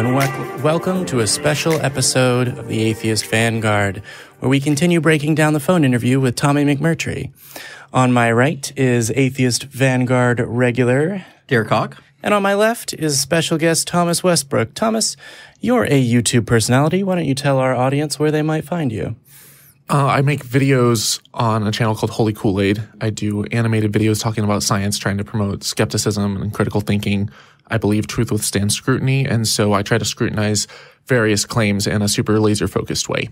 and welcome to a special episode of the Atheist Vanguard, where we continue breaking down the phone interview with Tommy McMurtry. On my right is Atheist Vanguard regular Derek Hawke. And on my left is special guest Thomas Westbrook. Thomas, you're a YouTube personality. Why don't you tell our audience where they might find you? I make videos on a channel called Holy Kool-Aid. I do animated videos talking about science, trying to promote skepticism and critical thinking. I believe truth withstands scrutiny, and so I try to scrutinize various claims in a super laser-focused way.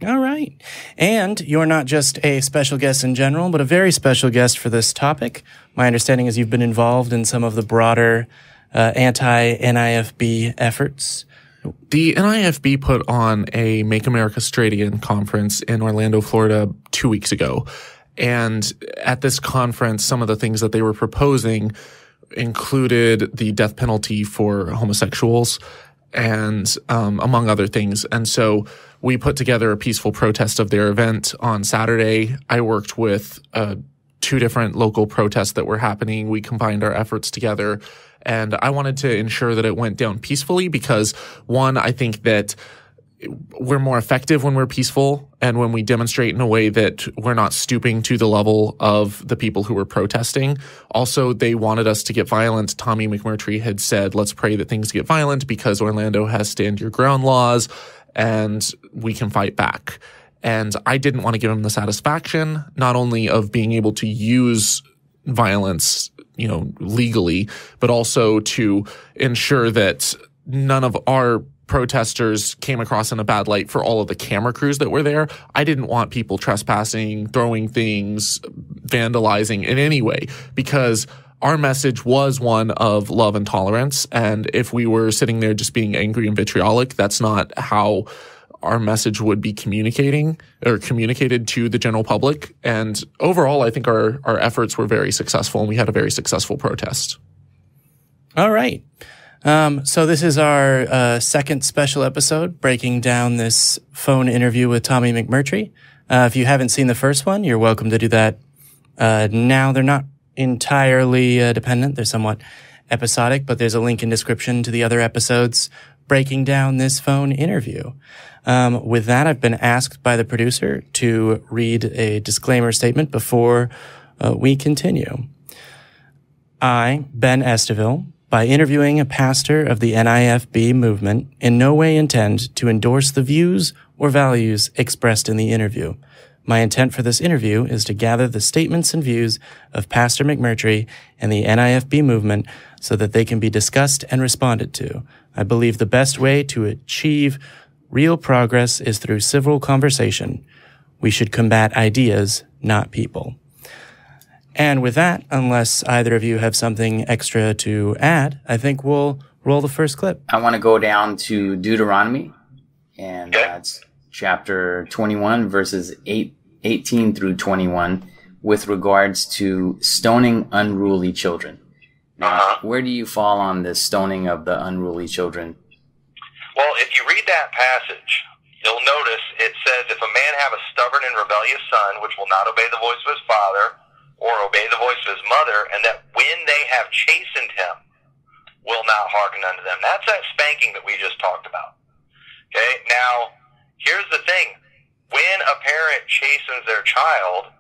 All right. And you're not just a special guest in general, but a very special guest for this topic. My understanding is you've been involved in some of the broader anti-NIFB efforts. The NIFB put on a Make America Straight Again conference in Orlando, Florida 2 weeks ago. And at this conference, some of the things that they were proposing included the death penalty for homosexuals and among other things. And so we put together a peaceful protest of their event on Saturday. I worked with two different local protests that were happening. We combined our efforts together. And I wanted to ensure that it went down peacefully because, one, I think that we're more effective when we're peaceful and when we demonstrate in a way that we're not stooping to the level of the people who were protesting. Also, they wanted us to get violent. Tommy McMurtry had said, let's pray that things get violent because Orlando has stand your ground laws and we can fight back. And I didn't want to give him the satisfaction, not only of being able to use violence, legally, but also to ensure that none of our protesters came across in a bad light for all of the camera crews that were there. I didn't want people trespassing, throwing things, vandalizing in any way, because our message was one of love and tolerance. And if we were sitting there just being angry and vitriolic, that's not how our message would be communicated to the general public. And overall, I think our efforts were very successful and we had a very successful protest. All right. So this is our second special episode breaking down this phone interview with Tommy McMurtry. If you haven't seen the first one, you're welcome to do that now. They're not entirely dependent. They're somewhat episodic, but there's a link in description to the other episodes breaking down this phone interview. With that, I've been asked by the producer to read a disclaimer statement before we continue. I, Ben Esteville, by interviewing a pastor of the NIFB movement, in no way intend to endorse the views or values expressed in the interview. My intent for this interview is to gather the statements and views of Pastor McMurtry and the NIFB movement so that they can be discussed and responded to. I believe the best way to achieve real progress is through civil conversation. We should combat ideas, not people. And with that, unless either of you have something extra to add, I think we'll roll the first clip. I want to go down to Deuteronomy, and that's chapter 21, verses 18 through 21, with regards to stoning unruly children. Now, where do you fall on the stoning of the unruly children? Well, if you read that passage, you'll notice it says, if a man have a stubborn and rebellious son, which will not obey the voice of his father, or obey the voice of his mother, and that when they have chastened him, will not hearken unto them. That's that spanking that we just talked about. Okay, now, here's the thing. When a parent chastens their child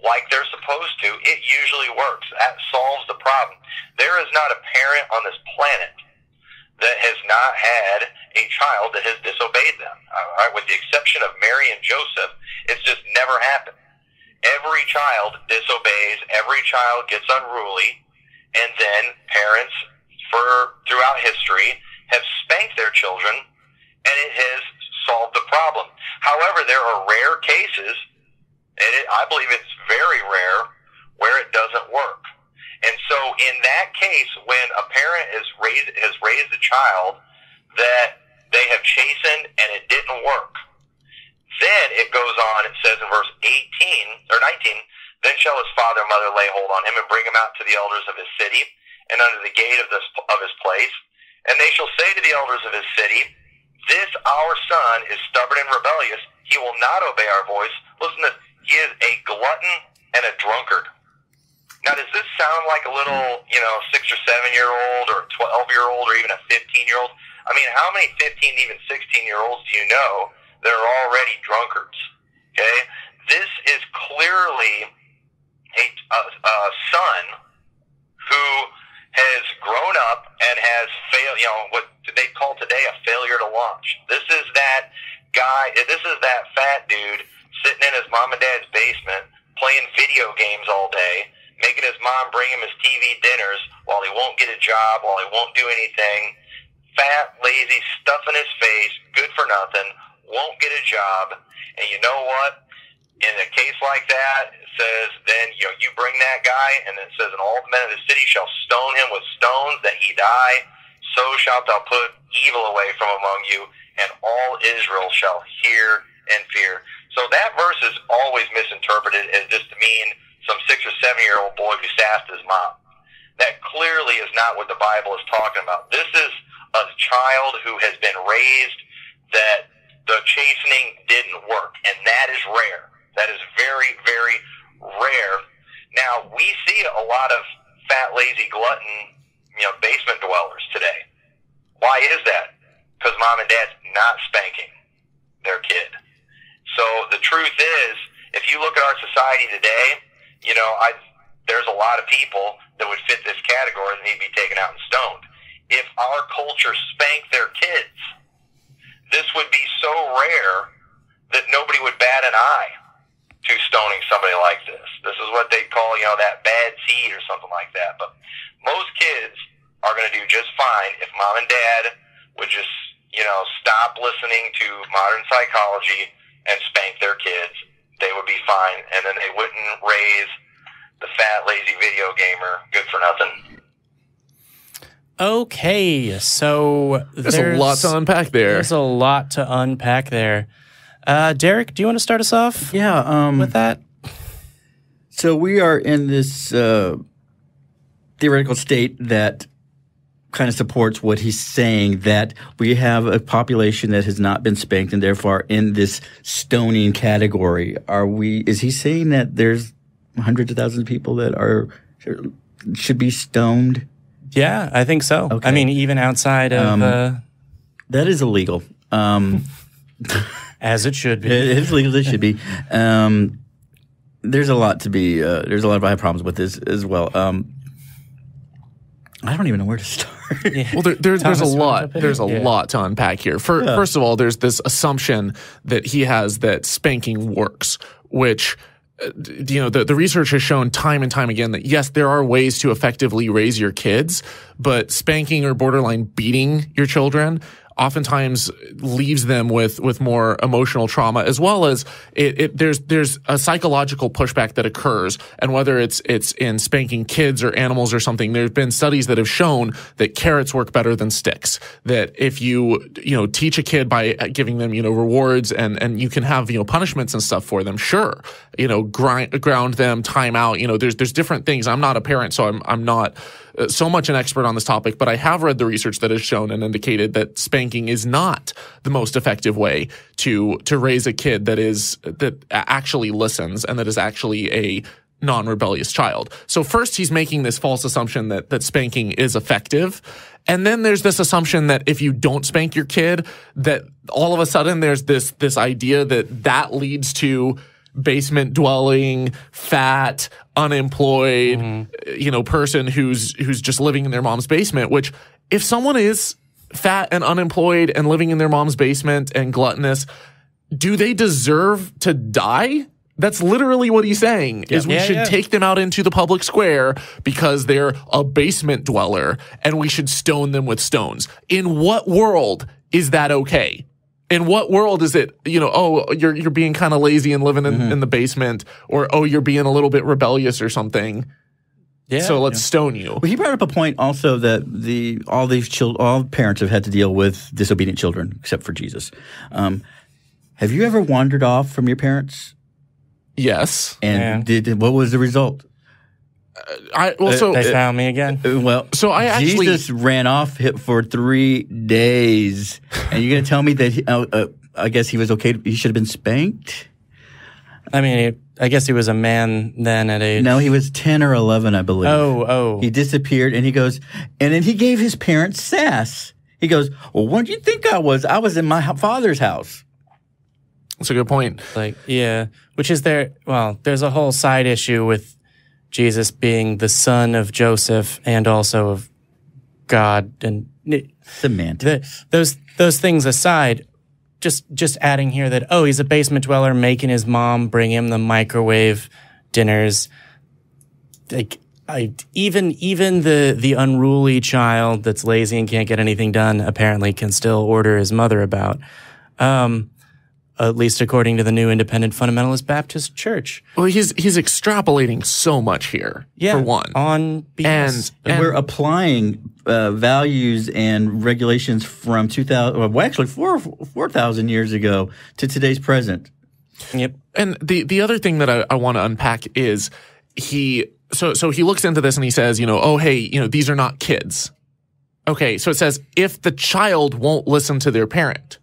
like they're supposed to, it usually works. That solves the problem. There is not a parent on this planet that has not had a child that has disobeyed them. All right? With the exception of Mary and Joseph, it's just never happened. Every child disobeys, every child gets unruly, and then parents throughout history have spanked their children, and it has solved the problem. However, there are rare cases, and I believe it's very rare, where it doesn't work. And so in that case, when a parent has raised a child that they have chastened and it didn't work, then it goes on, it says in verse 18 or 19, then shall his father and mother lay hold on him and bring him out to the elders of his city and under the gate of his place. And they shall say to the elders of his city, this our son is stubborn and rebellious. He will not obey our voice. Listen to this. He is a glutton and a drunkard. Now, does this sound like a little, 6 or 7 year old or 12-year-old or even a 15-year-old? I mean, how many 15, even 16-year-olds do you know that are already drunkards? Okay? This is clearly a son who has grown up and has failed, what they call today a failure to launch. This is that guy, this is that fat dude sitting in his mom and dad's basement playing video games all day, making his mom bring him his TV dinners while he won't get a job, while he won't do anything. Fat, lazy, stuff in his face, good for nothing, won't get a job. And you know what? In a case like that, it says, then you bring that guy, and it says, and all the men of the city shall stone him with stones that he die. So shalt thou put evil away from among you, and all Israel shall hear and fear. So that verse is always misinterpreted as just to mean some 6 or 7-year-old boy who sassed his mom. That clearly is not what the Bible is talking about. This is a child who has been raised that the chastening didn't work, and that is rare. That is very, very rare. Now, we see a lot of fat, lazy, glutton, basement dwellers today. Why is that? Because mom and dad's not spanking their kid. So the truth is, if you look at our society today, there's a lot of people that would fit this category that need to be taken out and stoned. If our culture spanked their kids, this would be so rare that nobody would bat an eye to stoning somebody like this. This is what they call, that bad seed or something like that. But most kids are going to do just fine if mom and dad would just, stop listening to modern psychology and spank their kids. They would be fine, and then they wouldn't raise the fat, lazy video gamer, good for nothing. Okay, so there's a lot to unpack there. There's a lot to unpack there. Derek, do you want to start us off? Yeah, with that. So we are in this theoretical state that kind of supports what he's saying, that we have a population that has not been spanked and therefore in this stoning category. Is he saying that there's hundreds of thousands of people that should be stoned? Yeah, I think so. Okay. I mean, even outside of that is illegal. As it should be. It is legal. It should be. There's a lot to be. There's a lot of I have problems with this as well. I don't even know where to start. Yeah. Well, there's a lot. There's a lot to unpack here. First of all, there's this assumption that he has that spanking works, which the research has shown time and time again that yes, there are ways to effectively raise your kids, but spanking or borderline beating your children oftentimes leaves them with more emotional trauma, as well as there's a psychological pushback that occurs. And whether it's in spanking kids or animals or something, there's been studies that have shown that carrots work better than sticks. That if you teach a kid by giving them rewards and you can have punishments and stuff for them, sure, ground them, time out. There's different things. I'm not a parent, so I'm not so much an expert on this topic, but I have read the research that has shown and indicated that spanking is not the most effective way to raise a kid that actually listens and that is actually a non-rebellious child. So first, he's making this false assumption that spanking is effective. And then there's this assumption that if you don't spank your kid, that all of a sudden there's this idea that leads to basement dwelling, fat, unemployed, person who's just living in their mom's basement, which if someone is fat and unemployed and living in their mom's basement and gluttonous, do they deserve to die? That's literally what he's saying, is we should take them out into the public square because they're a basement dweller and we should stone them with stones. In what world is that okay? In what world is it, you're being kind of lazy and living in the basement, or, you're being a little bit rebellious or something. Yeah. So let's stone you. Well, he brought up a point also that all parents have had to deal with disobedient children, except for Jesus. Have you ever wandered off from your parents? Yes. And what was the result? They found me again. Jesus ran off for 3 days, and you're going to tell me that I guess he was okay. He should have been spanked. I mean, I guess he was a man then at age. No, he was 10 or 11, I believe. Oh. He disappeared, and he goes, and then he gave his parents sass. He goes, well, what do you think I was? I was in my father's house. That's a good point. Like, yeah, which is there's a whole side issue with Jesus being the son of Joseph and also of God, and Semantics. Those things aside, just adding here that, he's a basement dweller making his mom bring him the microwave dinners. Like, even the unruly child that's lazy and can't get anything done apparently can still order his mother about. At least according to the New Independent Fundamentalist Baptist Church. Well, he's extrapolating so much here, for one. On BS. And we're applying values and regulations from 4,000 years ago to today's present. Yep. And the other thing that I want to unpack is so he looks into this and he says, these are not kids. Okay, so it says if the child won't listen to their parent.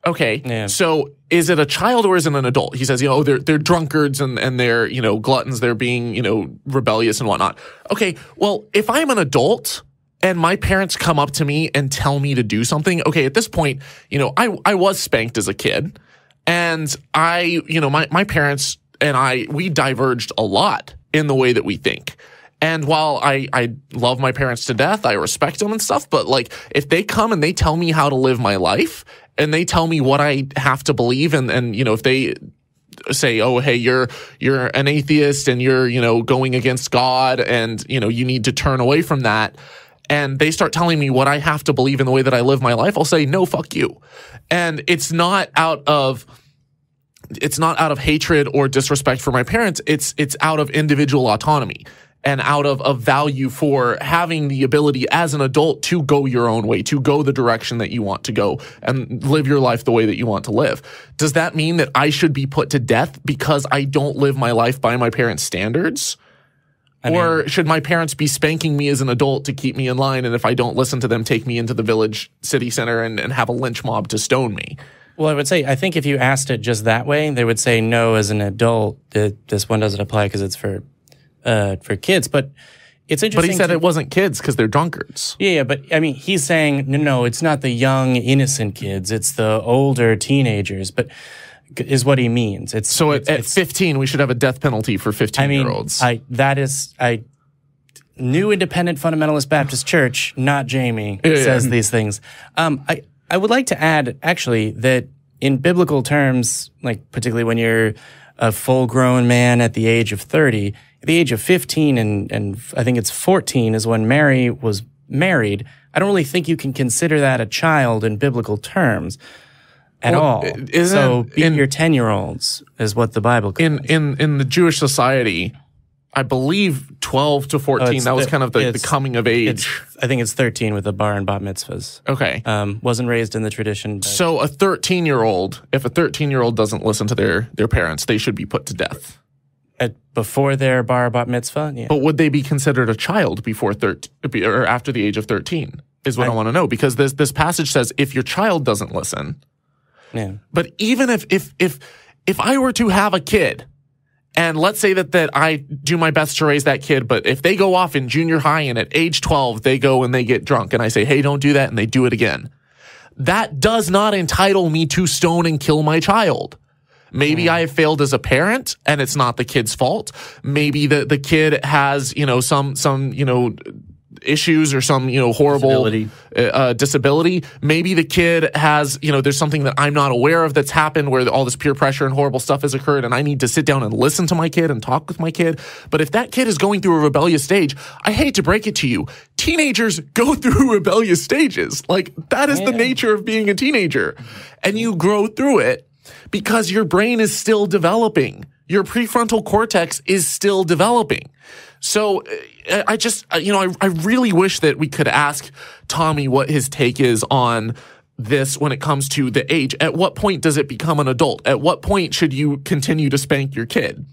Okay, yeah. So is it a child or is it an adult? He says, they're drunkards and they're, gluttons, they're being, rebellious and whatnot. Okay, well, if I'm an adult and my parents come up to me and tell me to do something, okay, at this point, I was spanked as a kid and my parents and we diverged a lot in the way that we think. And while I love my parents to death, I respect them and stuff, but like if they come and they tell me how to live my life and they tell me what I have to believe and if they say, oh, hey, you're an atheist and you're, going against God and, you need to turn away from that. And they start telling me what I have to believe in the way that I live my life. I'll say, no, fuck you. And it's not out of hatred or disrespect for my parents. It's out of individual autonomy and out of value for having the ability as an adult to go your own way, to go the direction that you want to go and live your life the way that you want to live. Does that mean that I should be put to death because I don't live my life by my parents' standards? Or should my parents be spanking me as an adult to keep me in line, and if I don't listen to them, take me into the village city center and have a lynch mob to stone me? Well, I would say, I think if you asked it just that way, they would say no, as an adult, this one doesn't apply because it's for kids. But it's interesting. But he said it wasn't kids because they're drunkards. Yeah, but he's saying, no, it's not the young, innocent kids. It's the older teenagers. But is what he means. At 15, we should have a death penalty for 15-year-olds. New Independent Fundamentalist Baptist Church, not Jamie, says these things. I would like to add, actually, that in biblical terms, like particularly when you're a full-grown man at the age of 30, at the age of 15 and I think it's 14 is when Mary was married. I don't really think you can consider that a child in biblical terms at all. So being your 10-year-olds is what the Bible calls. In the Jewish society, I believe 12 to 14, that was kind of the coming of age. I think it's 13 with the bar and bat mitzvahs. Okay. Wasn't raised in the tradition. So if a 13-year-old doesn't listen to their parents, they should be put to death. Before their bar bat mitzvah? Yeah. But would they be considered a child before or after the age of 13 is what I want to know. Because this passage says if your child doesn't listen. Yeah. But even if I were to have a kid, and let's say that I do my best to raise that kid, but if they go off in junior high and at age 12 they go and they get drunk and I say, hey, don't do that, and they do it again, that does not entitle me to stone and kill my child. Maybe I have failed as a parent and it's not the kid's fault. Maybe the kid has, some issues or some, horrible disability. Maybe the kid has, there's something that I'm not aware of that's happened where all this peer pressure and horrible stuff has occurred and I need to sit down and listen to my kid and talk with my kid. But if that kid is going through a rebellious stage, I hate to break it to you, teenagers go through rebellious stages. Like, that is the nature of being a teenager. And you grow through it because your brain is still developing. Your prefrontal cortex is still developing. So I just, I really wish that we could ask Tommy what his take is on this when it comes to the age. At what point does it become an adult? At what point should you continue to spank your kid?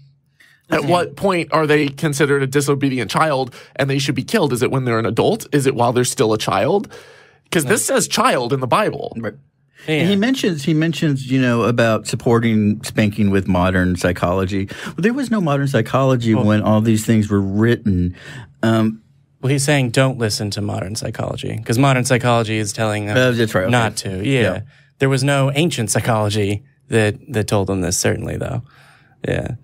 At what point are they considered a disobedient child and they should be killed? Is it when they're an adult? Is it while they're still a child? Because this says child in the Bible. Right. Yeah. And he mentions, about supporting spanking with modern psychology. Well, there was no modern psychology when all these things were written. Well, he's saying don't listen to modern psychology because modern psychology is telling them that's right, okay. not to. Yeah. There was no ancient psychology that told them this, certainly, though. Yeah.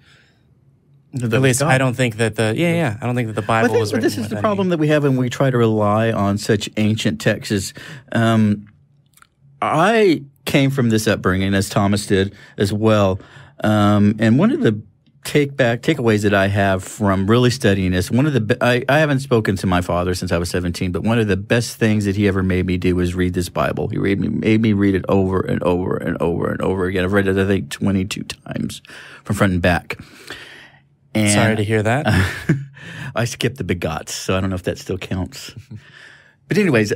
At least I don't think that I don't think that the Bible was written. This is the problem that we have when we try to rely on such ancient texts. I came from this upbringing, as Thomas did as well. And one of the takeaways that I have from really studying this, I haven't spoken to my father since I was 17, but one of the best things that he ever made me do was read this Bible. He made me read it over and over and over and over again. I've read it, I think, 22 times from front and back. And sorry to hear that. I skipped the begots, so I don't know if that still counts. But anyways,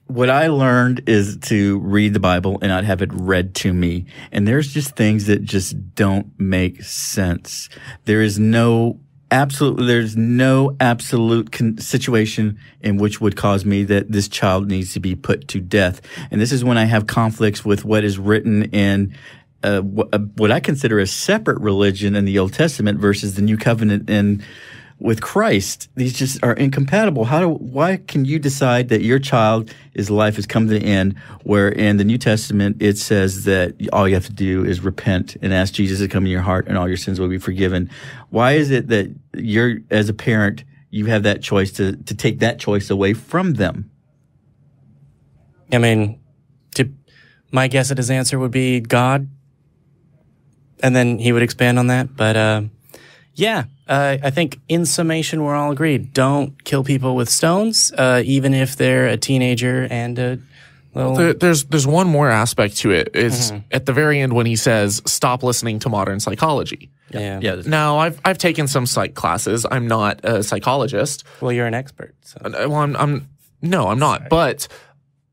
what I learned is to read the Bible and not have it read to me. And there's just things that just don't make sense. There's no absolute situation in which would cause me that this child needs to be put to death. And this is when I have conflicts with what is written in what I consider a separate religion in the Old Testament versus the New Covenant with Christ. These just are incompatible. Why can you decide that your child's life has come to the end, where in the New Testament it says that all you have to do is repent and ask Jesus to come in your heart and all your sins will be forgiven? Why is it that you're, as a parent, you have that choice to take that choice away from them? I mean, my guess at his answer would be God. And then he would expand on that. But I think in summation, we're all agreed. Don't kill people with stones, even if they're a teenager and a little... There's one more aspect to it. Is at the very end when he says, stop listening to modern psychology. Yeah. Now, I've taken some psych classes. I'm not a psychologist. Well, you're an expert. So. Well, I'm not. Sorry. But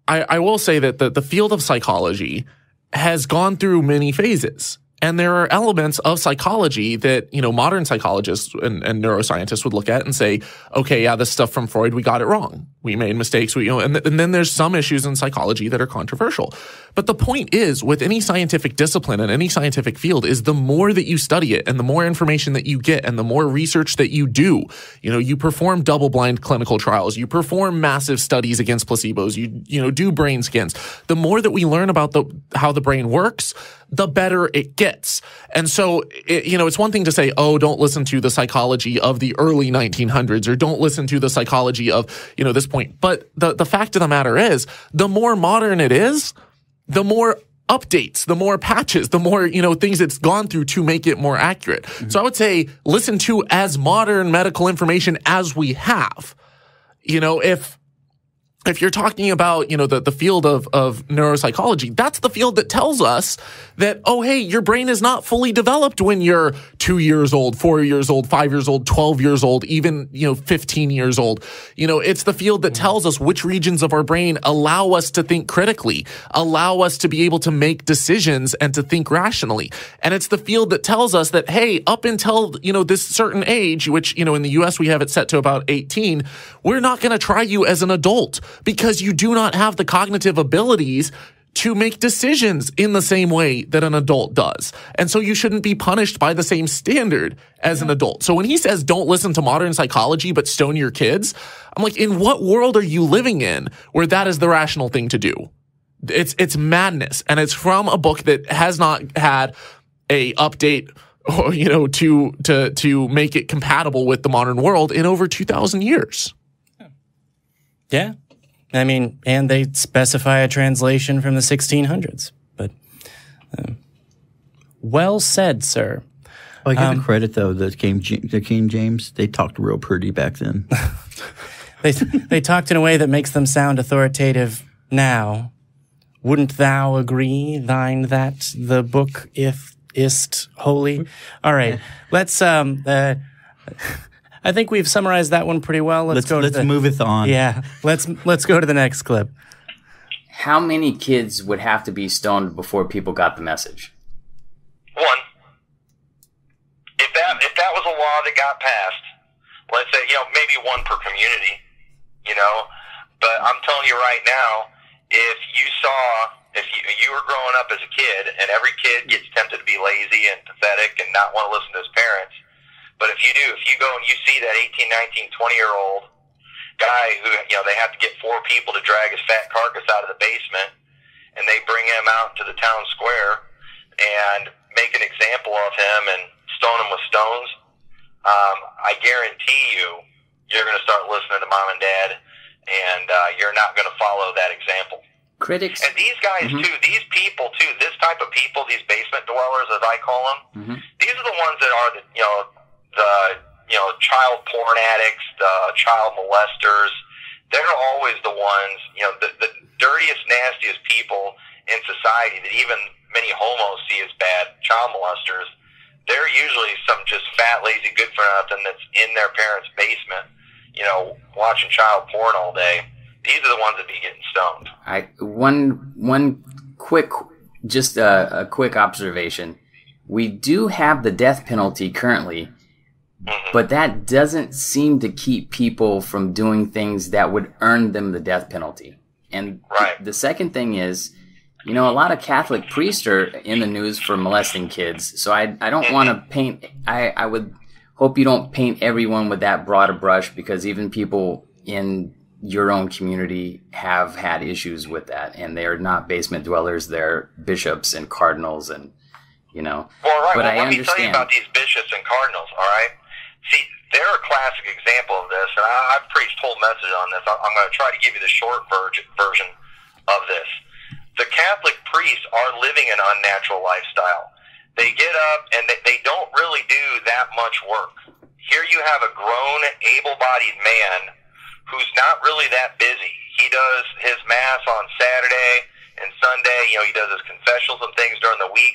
I will say that the field of psychology has gone through many phases. And there are elements of psychology that, modern psychologists and neuroscientists would look at and say, okay, yeah, this stuff from Freud, we got it wrong. We made mistakes. And then there's some issues in psychology that are controversial. But the point is, with any scientific discipline and any scientific field, is the more that you study it and the more information that you get and the more research that you do, you perform double-blind clinical trials, you perform massive studies against placebos, you do brain scans. The more that we learn about how the brain works, the better it gets. And so, it's one thing to say, oh, don't listen to the psychology of the early 1900s or don't listen to the psychology of, this point. But the fact of the matter is, the more modern it is, the more updates, the more patches, the more, things it's gone through to make it more accurate. Mm-hmm. So I would say listen to as modern medical information as we have. If you're talking about, the field of neuropsychology, that's the field that tells us that, oh, hey, your brain is not fully developed when you're 2 years old, 4 years old, 5 years old, 12 years old, even, 15 years old. It's the field that tells us which regions of our brain allow us to think critically, allow us to be able to make decisions and to think rationally. And it's the field that tells us that, hey, up until, this certain age, which, in the US we have it set to about 18, we're not going to try you as an adult, because you do not have the cognitive abilities to make decisions in the same way that an adult does. And so you shouldn't be punished by the same standard as an adult. So when he says don't listen to modern psychology but stone your kids, I'm like, in what world are you living in where that is the rational thing to do? It's madness. And it's from a book that has not had a update or, to make it compatible with the modern world in over 2,000 years. Yeah. I mean, and they specify a translation from the 1600s. But well said, sir. Well, I give the credit, though, the King James, they talked real pretty back then. They talked in a way that makes them sound authoritative now. Wouldn't thou agree, thine that the book ist holy? All right, let's... I think we've summarized that one pretty well. Let's move it on. Yeah, let's go to the next clip. How many kids would have to be stoned before people got the message? One. If that was a law that got passed, let's say, maybe one per community, but I'm telling you right now, if you were growing up as a kid and every kid gets tempted to be lazy and pathetic and not want to listen to his parents, But if you go and you see that 18, 19, 20-year-old guy who, they have to get 4 people to drag his fat carcass out of the basement, and they bring him out to the town square and make an example of him and stone him with stones, I guarantee you're going to start listening to mom and dad, and you're not going to follow that example. Critics. And these guys, too, these people, too, this type of people, these basement dwellers, as I call them, these are the ones that are the child porn addicts, the child molesters. They're always the ones, the dirtiest, nastiest people in society that even many homos see as bad, child molesters. They're usually some just fat, lazy, good for nothing that's in their parents' basement, watching child porn all day. These are the ones that be getting stoned. One quick, just a quick observation. We do have the death penalty currently, but that doesn't seem to keep people from doing things that would earn them the death penalty. And the second thing is, a lot of Catholic priests are in the news for molesting kids. So I don't want to paint, I would hope you don't paint everyone with that broader brush, because even people in your own community have had issues with that, and they're not basement dwellers, they're bishops and cardinals, and Well, but I let me tell you understand. about these bishops and cardinals, all right? See, they're a classic example of this, and I've preached whole message on this. I'm going to try to give you the short version of this. The Catholic priests are living an unnatural lifestyle. They get up, and they don't really do that much work. Here you have a grown, able-bodied man who's not really that busy. He does his Mass on Saturday and Sunday. He does his confessionals and things during the week.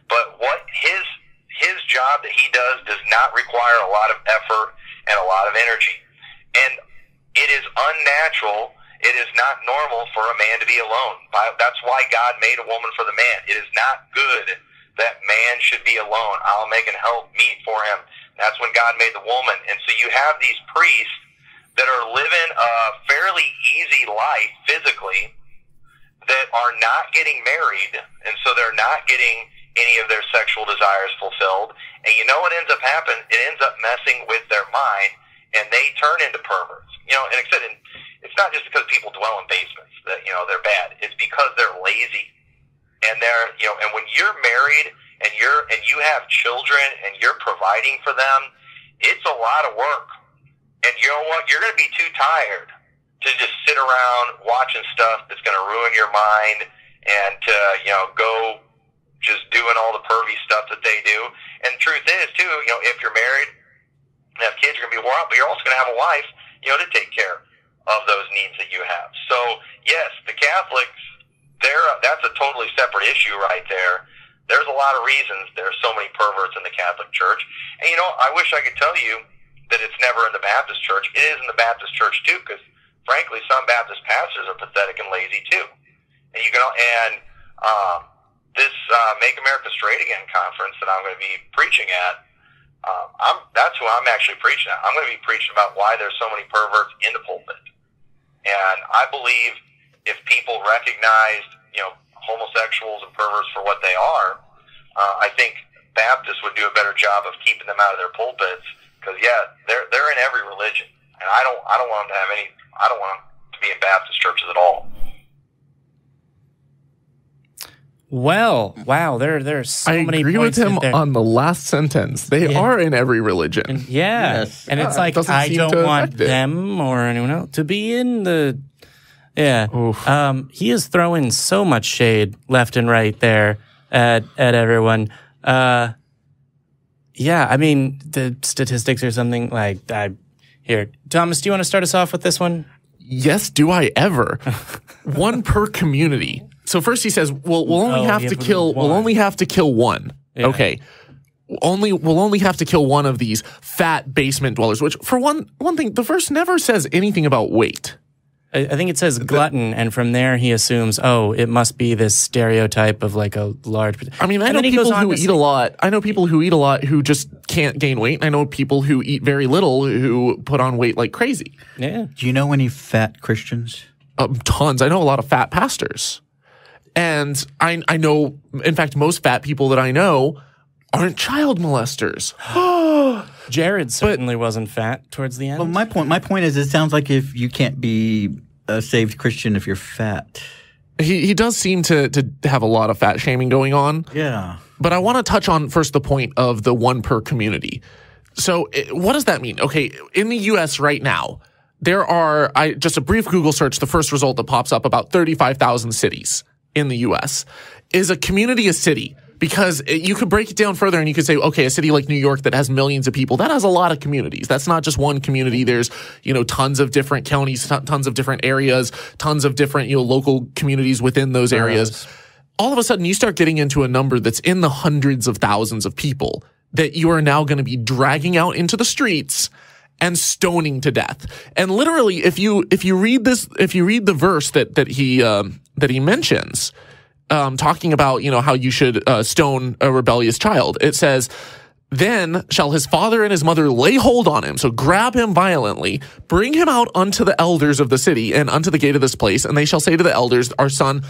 But what his job that he does not require a lot of effort and a lot of energy. And it is unnatural. It is not normal for a man to be alone. That's why God made a woman for the man. It is not good that man should be alone. I'll make an help meet for him. That's when God made the woman. And so you have these priests that are living a fairly easy life physically, that are not getting married, and so they're not getting any of their sexual desires fulfilled. And you know what ends up happening? It ends up messing with their mind, and they turn into perverts. And it's not just because people dwell in basements that, they're bad. It's because they're lazy. And they're, and when you're married and you have children and you're providing for them, it's a lot of work. And you know what? You're going to be too tired to just sit around watching stuff that's going to ruin your mind and to, go just doing all the pervy stuff that they do. And the truth is, too, if you're married and have kids, you're going to be wore out, but you're also going to have a wife, to take care of those needs that you have. So, yes, the Catholics, that's a totally separate issue right there. There's a lot of reasons there's so many perverts in the Catholic Church. And, I wish I could tell you that it's never in the Baptist Church. It is in the Baptist Church, too, because, frankly, some Baptist pastors are pathetic and lazy, too. And this Make America Straight Again conference that I'm going to be preaching at, that's who I'm actually preaching at. I'm going to be preaching about why there's so many perverts in the pulpit. And I believe if people recognized, homosexuals and perverts for what they are, I think Baptists would do a better job of keeping them out of their pulpits. Because they're in every religion, and I don't want them to have any. I don't want them to be in Baptist churches at all. Well, wow, there's so many I agree with points him there. on the last sentence. They are in every religion. Yes. And it's like, doesn't I seem don't to want affect it. them or anyone else to be in the... Yeah. Oof. He is throwing so much shade left and right there at everyone. Yeah, I mean, the statistics or something like that. Here, Thomas, do you want to start us off with this one? Yes, do I ever? One per community. So first he says, well, we'll only have to kill one. Yeah. Okay. We'll only have to kill one of these fat basement dwellers, which for one thing, the verse never says anything about weight. I think it says glutton, and from there he assumes, it must be this stereotype of like a large... I mean, I know people who eat a lot. I know people who eat a lot who just can't gain weight. I know people who eat very little who put on weight like crazy. Yeah. Do you know any fat Christians? Tons. I know a lot of fat pastors. And I know, in fact, most fat people that I know aren't child molesters. Jared certainly wasn't fat towards the end. Well, my point is, it sounds like if you can't be a saved Christian if you're fat. He does seem to have a lot of fat shaming going on. Yeah. But I want to touch on first the point of the one per community. So what does that mean? Okay, in the U.S. right now, there are, just a brief Google search, the first result that pops up, about 35,000 cities in the U.S. Is a community a city? Because you could break it down further and you could say, okay, a city like New York that has millions of people, that has a lot of communities. That's not just one community. There's, tons of different counties, tons of different areas, tons of different, local communities within those areas. All of a sudden, you start getting into a number that's in the hundreds of thousands of people that you are now going to be dragging out into the streets and stoning to death. And literally, if you read the verse that he mentions, talking about, how you should stone a rebellious child. It says, then shall his father and his mother lay hold on him, so grab him violently, bring him out unto the elders of the city and unto the gate of this place, and they shall say to the elders, our son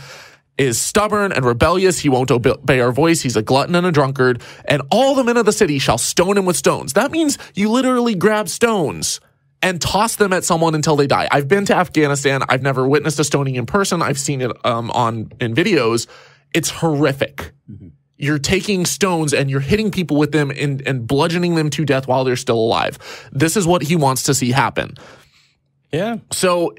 is stubborn and rebellious, he won't obey our voice, he's a glutton and a drunkard, and all the men of the city shall stone him with stones. That means you literally grab stones and toss them at someone until they die. I've been to Afghanistan. I've never witnessed a stoning in person. I've seen it in videos. It's horrific. Mm-hmm. You're taking stones and you're hitting people with them and bludgeoning them to death while they're still alive. This is what he wants to see happen. Yeah. So,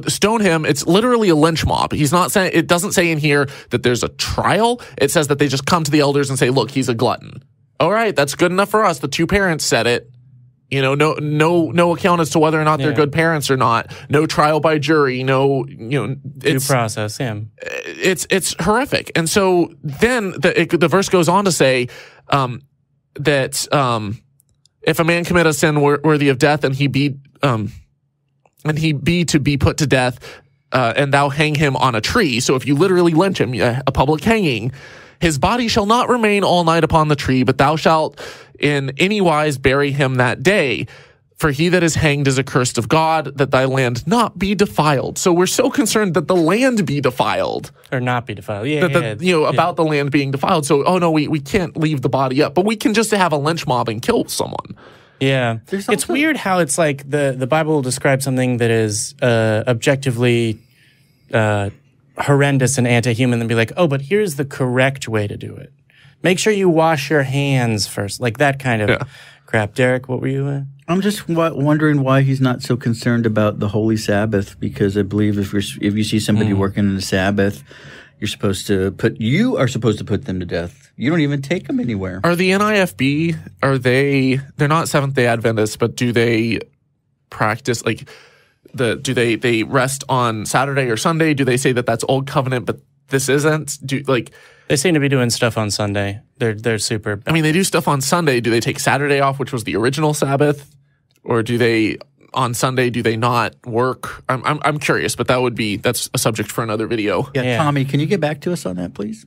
stone him. It's literally a lynch mob. He's not saying, it doesn't say in here that there's a trial. It says that they just come to the elders and say, look, he's a glutton. All right, that's good enough for us. The two parents said it. No account as to whether or not they're good parents or not. No trial by jury. No, due process. Yeah. It's horrific. And so then the verse goes on to say that if a man commit a sin worthy of death, and he be to be put to death, and thou hang him on a tree. So if you literally lynch him, a public hanging, his body shall not remain all night upon the tree, but thou shalt in any wise bury him that day. For he that is hanged is accursed of God, that thy land not be defiled. So we're so concerned that the land be defiled. Or not be defiled. About the land being defiled. So, we can't leave the body up, but we can just have a lynch mob and kill someone. Yeah. It's weird how it's like the Bible will describe something that is objectively horrendous and anti-human and be like, oh, but here's the correct way to do it. Make sure you wash your hands first. Like that kind of crap. Derek, what were you? I'm just wondering why he's not so concerned about the Holy Sabbath, because I believe if you see somebody working in the Sabbath, you are supposed to put them to death. You don't even take them anywhere. Are the NIFB, they're not Seventh-day Adventists, but do they practice do they rest on Saturday or Sunday? Do they say that that's old covenant, but this isn't? They seem to be doing stuff on Sunday. They're super. They do stuff on Sunday. Do they take Saturday off, which was the original Sabbath, or do they on Sunday? Do they not work? I'm curious, but that's a subject for another video. Yeah, Tommy, can you get back to us on that, please?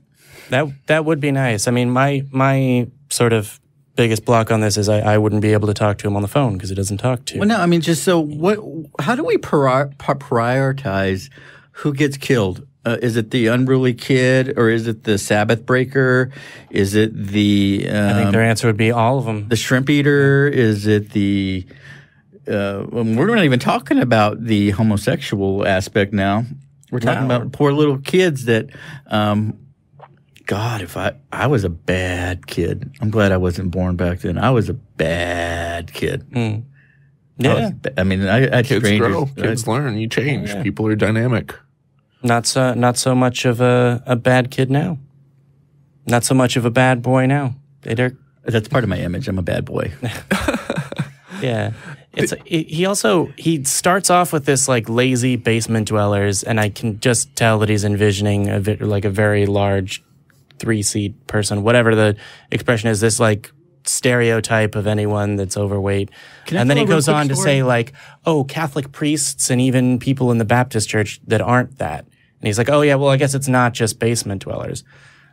That would be nice. My sort of biggest block on this is I wouldn't be able to talk to him on the phone because he doesn't talk to. Well, no, just so what? How do we prioritize who gets killed? Is it the unruly kid, or is it the Sabbath breaker? Is it the? I think their answer would be all of them. The shrimp eater? Is it the? We're not even talking about the homosexual aspect now. We're talking about poor little kids that. God, if I was a bad kid. I'm glad I wasn't born back then. I was a bad kid. Mm. Yeah. I kids grow, kids learn, you change. Yeah. People are dynamic. Not so much of a bad kid now. Not so much of a bad boy now. That's part of my image. I'm a bad boy. Yeah. He starts off with this lazy basement dwellers, and I can just tell that he's envisioning a very large 3-seat person, whatever the expression is, this stereotype of anyone that's overweight. And then he goes on to say Catholic priests and even people in the Baptist church that aren't that. And he's like, oh yeah, well, I guess it's not just basement dwellers.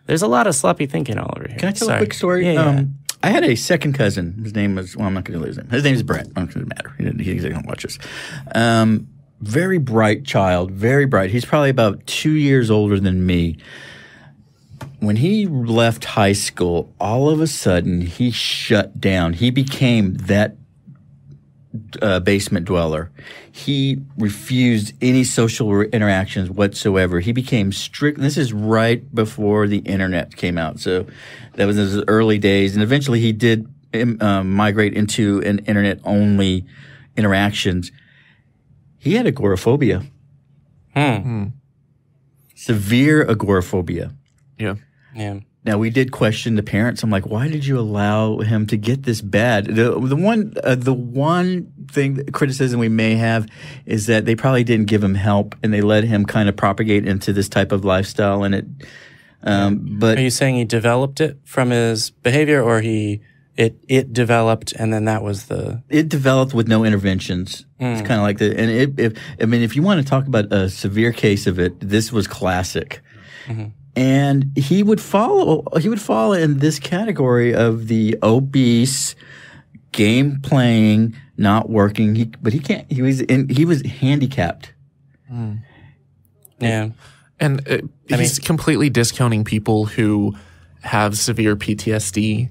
There's a lot of sloppy thinking all over here. Can I tell a quick story? Yeah. I had a second cousin. His name was, I'm not going to lose him. His name is Brett. It doesn't matter. He doesn't watch this. Very bright child, very bright. He's probably about 2 years older than me. when he left high school, all of a sudden he shut down. He became that basement dweller. He refused any social interactions whatsoever. He became strict. This is right before the internet came out. So that was in his early days. And eventually he did migrate into an internet-only interactions. He had agoraphobia. Severe agoraphobia. Yeah. Now, we did question the parents. I'm like, why did you allow him to get this bad? The one thing, criticism we may have is that they probably didn't give him help and they let him kind of propagate into this type of lifestyle. And but are you saying he developed it from his behavior, or it developed and then that was it developed with no interventions. It's kind of like if you want to talk about a severe case of it, this was classic. And he would fall in this category of the obese, game playing, not working. He was handicapped. Yeah. And he's completely discounting people who have severe PTSD,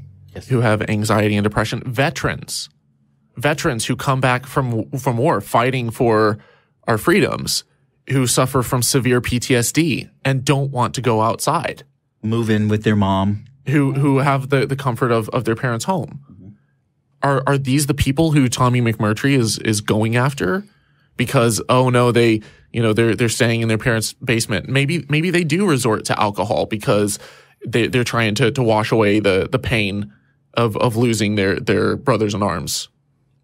who have anxiety and depression. Veterans who come back from war fighting for our freedoms, who suffer from severe PTSD and don't want to go outside. Move in with their mom. Who have the comfort of their parents' home. Are these the people who Tommy McMurtry is going after? Because, oh no, they're staying in their parents' basement. Maybe they do resort to alcohol because they're trying to wash away the pain of losing their brothers in arms,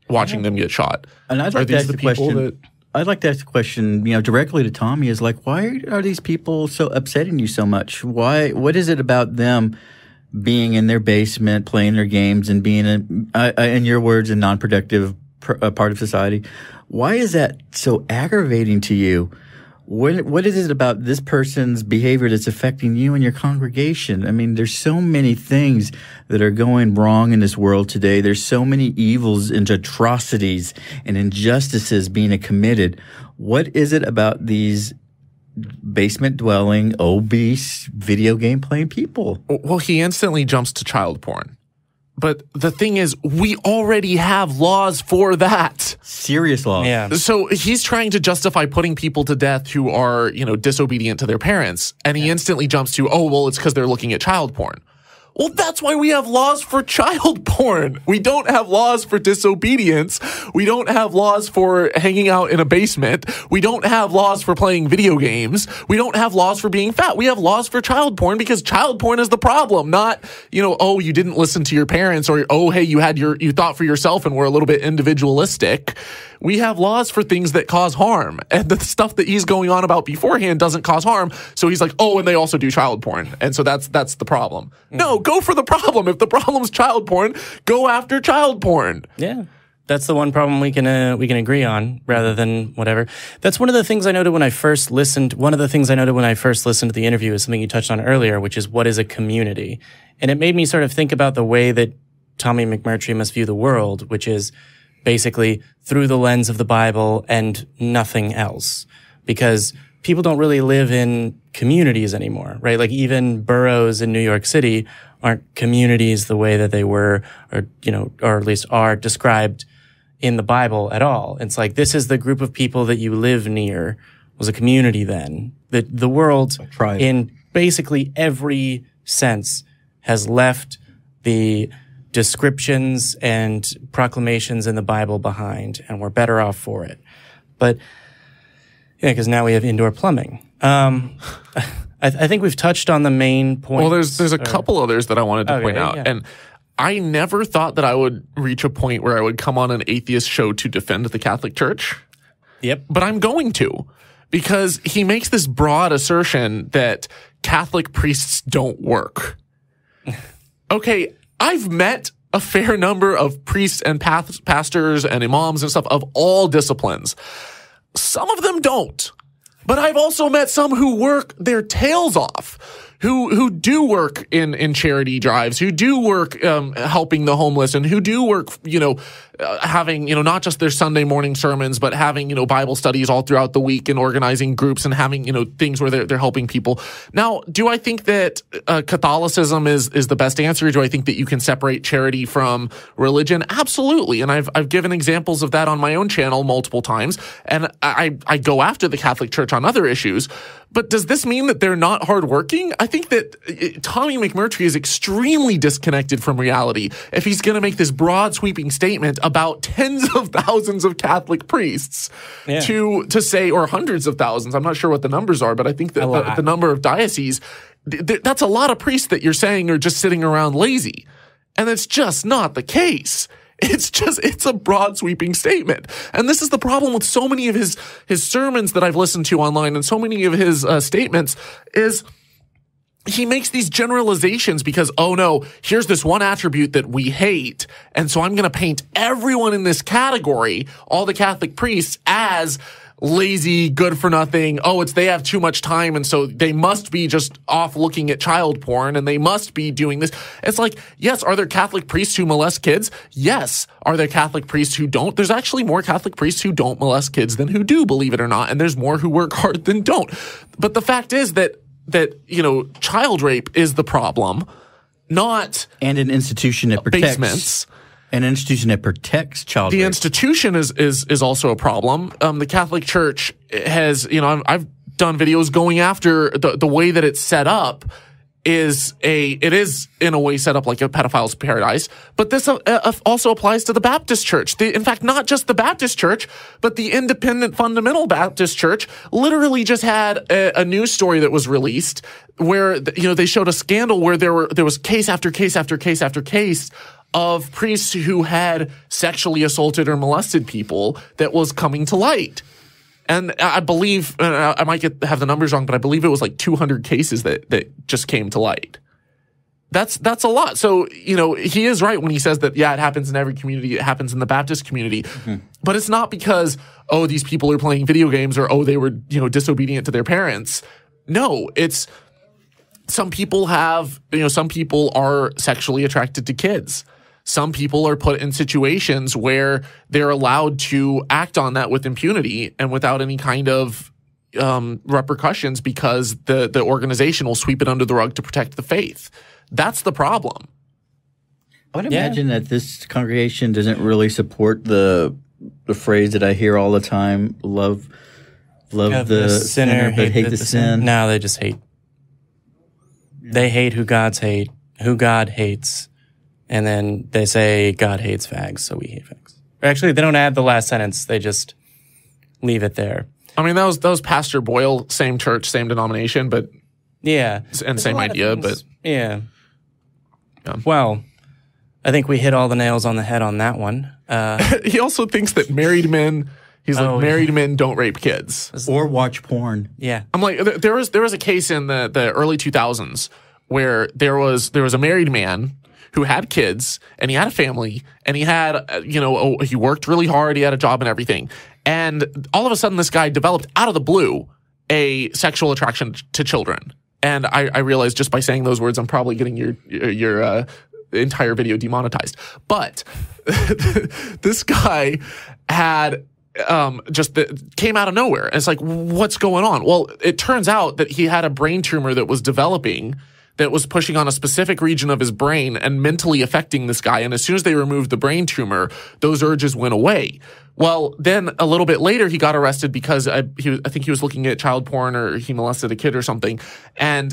watching them get shot. And I'd like to ask the question. I'd like to ask the question, directly to Tommy, is like, why are these people so upsetting you so much? What is it about them being in their basement, playing their games, and being, in your words, a non-productive part of society? Why is that so aggravating to you? What is it about this person's behavior that's affecting you and your congregation? I mean, there's so many things that are going wrong in this world today. There's so many evils and atrocities and injustices being committed. What is it about these basement-dwelling, obese, video game playing people? Well, he instantly jumps to child porn. But the thing is, we already have laws for that. Serious laws. Yeah. So he's trying to justify putting people to death who are, disobedient to their parents. And he instantly jumps to, oh, well, it's because they're looking at child porn. Well, that's why we have laws for child porn. We don't have laws for disobedience. We don't have laws for hanging out in a basement. We don't have laws for playing video games. We don't have laws for being fat. We have laws for child porn because child porn is the problem, not, oh, you didn't listen to your parents, or, oh, hey, you thought for yourself and were a little bit individualistic. We have laws for things that cause harm, and the stuff that he's going on about beforehand doesn't cause harm. So he's like, oh, and they also do child porn. And so that's the problem. No, go for the problem. If the problem's child porn, go after child porn. Yeah. That's the one problem we can agree on rather than whatever. That's one of the things I noted when I first listened. One of the things I noted when I first listened to the interview is something you touched on earlier, which is what is a community? And it made me sort of think about the way that Tommy McMurtry must view the world, which is basically through the lens of the Bible and nothing else. Because people don't really live in communities anymore, right? Like even boroughs in New York City aren't communities the way that they were, or at least are described in the Bible at all. It's like, this is the group of people that you live near was a community then. The world in basically every sense has left the descriptions and proclamations in the Bible behind, and we're better off for it. But yeah, because now we have indoor plumbing. I think we've touched on the main points. Well, there's a couple others that I wanted to point out. Yeah. And I never thought that I would reach a point where I would come on an atheist show to defend the Catholic Church. Yep. But I'm going to, because he makes this broad assertion that Catholic priests don't work. Okay, I've met a fair number of priests and pastors and imams and stuff of all disciplines. Some of them don't. But I've also met some who work their tails off, who do work in charity drives, who do work helping the homeless, and who do work, having, not just their Sunday morning sermons, but having, Bible studies all throughout the week and organizing groups and having, things where they're helping people. Now, do I think that Catholicism is the best answer? Do I think that you can separate charity from religion? Absolutely. And I've given examples of that on my own channel multiple times. And I go after the Catholic Church on other issues. But does this mean that they're not hardworking? I think that Tommy McMurtry is extremely disconnected from reality if he's going to make this broad sweeping statement about tens of thousands of Catholic priests to say, or hundreds of thousands. I'm not sure what the numbers are, but I think that the number of dioceses, that's a lot of priests that you're saying are just sitting around lazy. And that's just not the case. It's a broad sweeping statement. And this is the problem with so many of his sermons that I've listened to online and so many of his statements is he makes these generalizations because, oh no, here's this one attribute that we hate. And so I'm going to paint everyone in this category, all the Catholic priests, as lazy, good for nothing. Oh, they have too much time. And so they must be just off looking at child porn and they must be doing this. It's like, yes, are there Catholic priests who molest kids? Yes. Are there Catholic priests who don't? There's actually more Catholic priests who don't molest kids than who do, believe it or not. And there's more who work hard than don't. But the fact is that child rape is the problem, not and an institution that protects basements. An institution that protects child rape. The institution is also a problem. The Catholic Church has, I've done videos going after the way that it's set up it is in a way set up like a pedophile's paradise, but this also applies to the Baptist Church. In fact, not just the Baptist Church, but the Independent Fundamental Baptist Church literally just had a news story that was released where, they showed a scandal where there was case after case after case after case of priests who had sexually assaulted or molested people that was coming to light. And I believe, I might have the numbers wrong, but I believe it was like 200 cases that just came to light. That's a lot. So, he is right when he says that, it happens in every community. It happens in the Baptist community. Mm-hmm. But it's not because, these people are playing video games or, they were, disobedient to their parents. No, it's some people some people are sexually attracted to kids. Some people are put in situations where they're allowed to act on that with impunity and without any kind of repercussions because the organization will sweep it under the rug to protect the faith. That's the problem. I would imagine that this congregation doesn't really support the phrase that I hear all the time: love the sinner, but hate the sin. No, they just hate. Yeah. They hate who God hates. And then they say God hates fags, so we hate fags. Actually, they don't add the last sentence. They just leave it there. I mean, that was Pastor Boyle, same church, same denomination, but and same idea, but yeah. Well, I think we hit all the nails on the head on that one. He also thinks that married men. He's like, married men don't rape kids or watch porn. Yeah, I'm like, there was a case in the early 2000s where there was a married man who had kids and he had a family and he had, he worked really hard. He had a job and everything. And all of a sudden this guy developed out of the blue a sexual attraction to children. And I realized just by saying those words, I'm probably getting your entire video demonetized. But this guy had came out of nowhere. And it's like, what's going on? Well, it turns out that he had a brain tumor that was developing that was pushing on a specific region of his brain and mentally affecting this guy. And as soon as they removed the brain tumor, those urges went away. Well, then a little bit later, he got arrested because I think he was looking at child porn or he molested a kid or something. And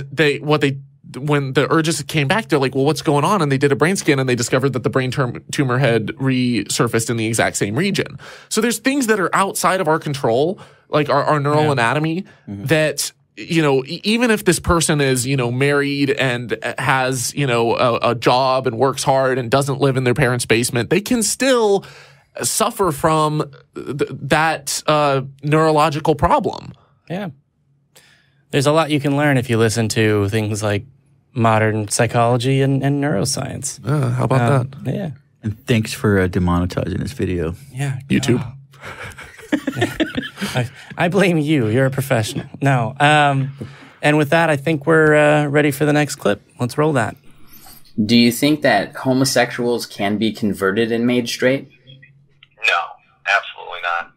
when the urges came back, they're like, well, what's going on? And they did a brain scan and they discovered that the brain tumor had resurfaced in the exact same region. So there's things that are outside of our control, like our neural anatomy, that even if this person is, married and has, a job and works hard and doesn't live in their parents' basement, they can still suffer from that neurological problem. Yeah. There's a lot you can learn if you listen to things like modern psychology and neuroscience. How about that? Yeah. And thanks for demonetizing this video. Yeah. YouTube. I blame you. You're a professional. No. And with that, I think we're ready for the next clip. Let's roll that. Do you think that homosexuals can be converted and made straight? No, absolutely not.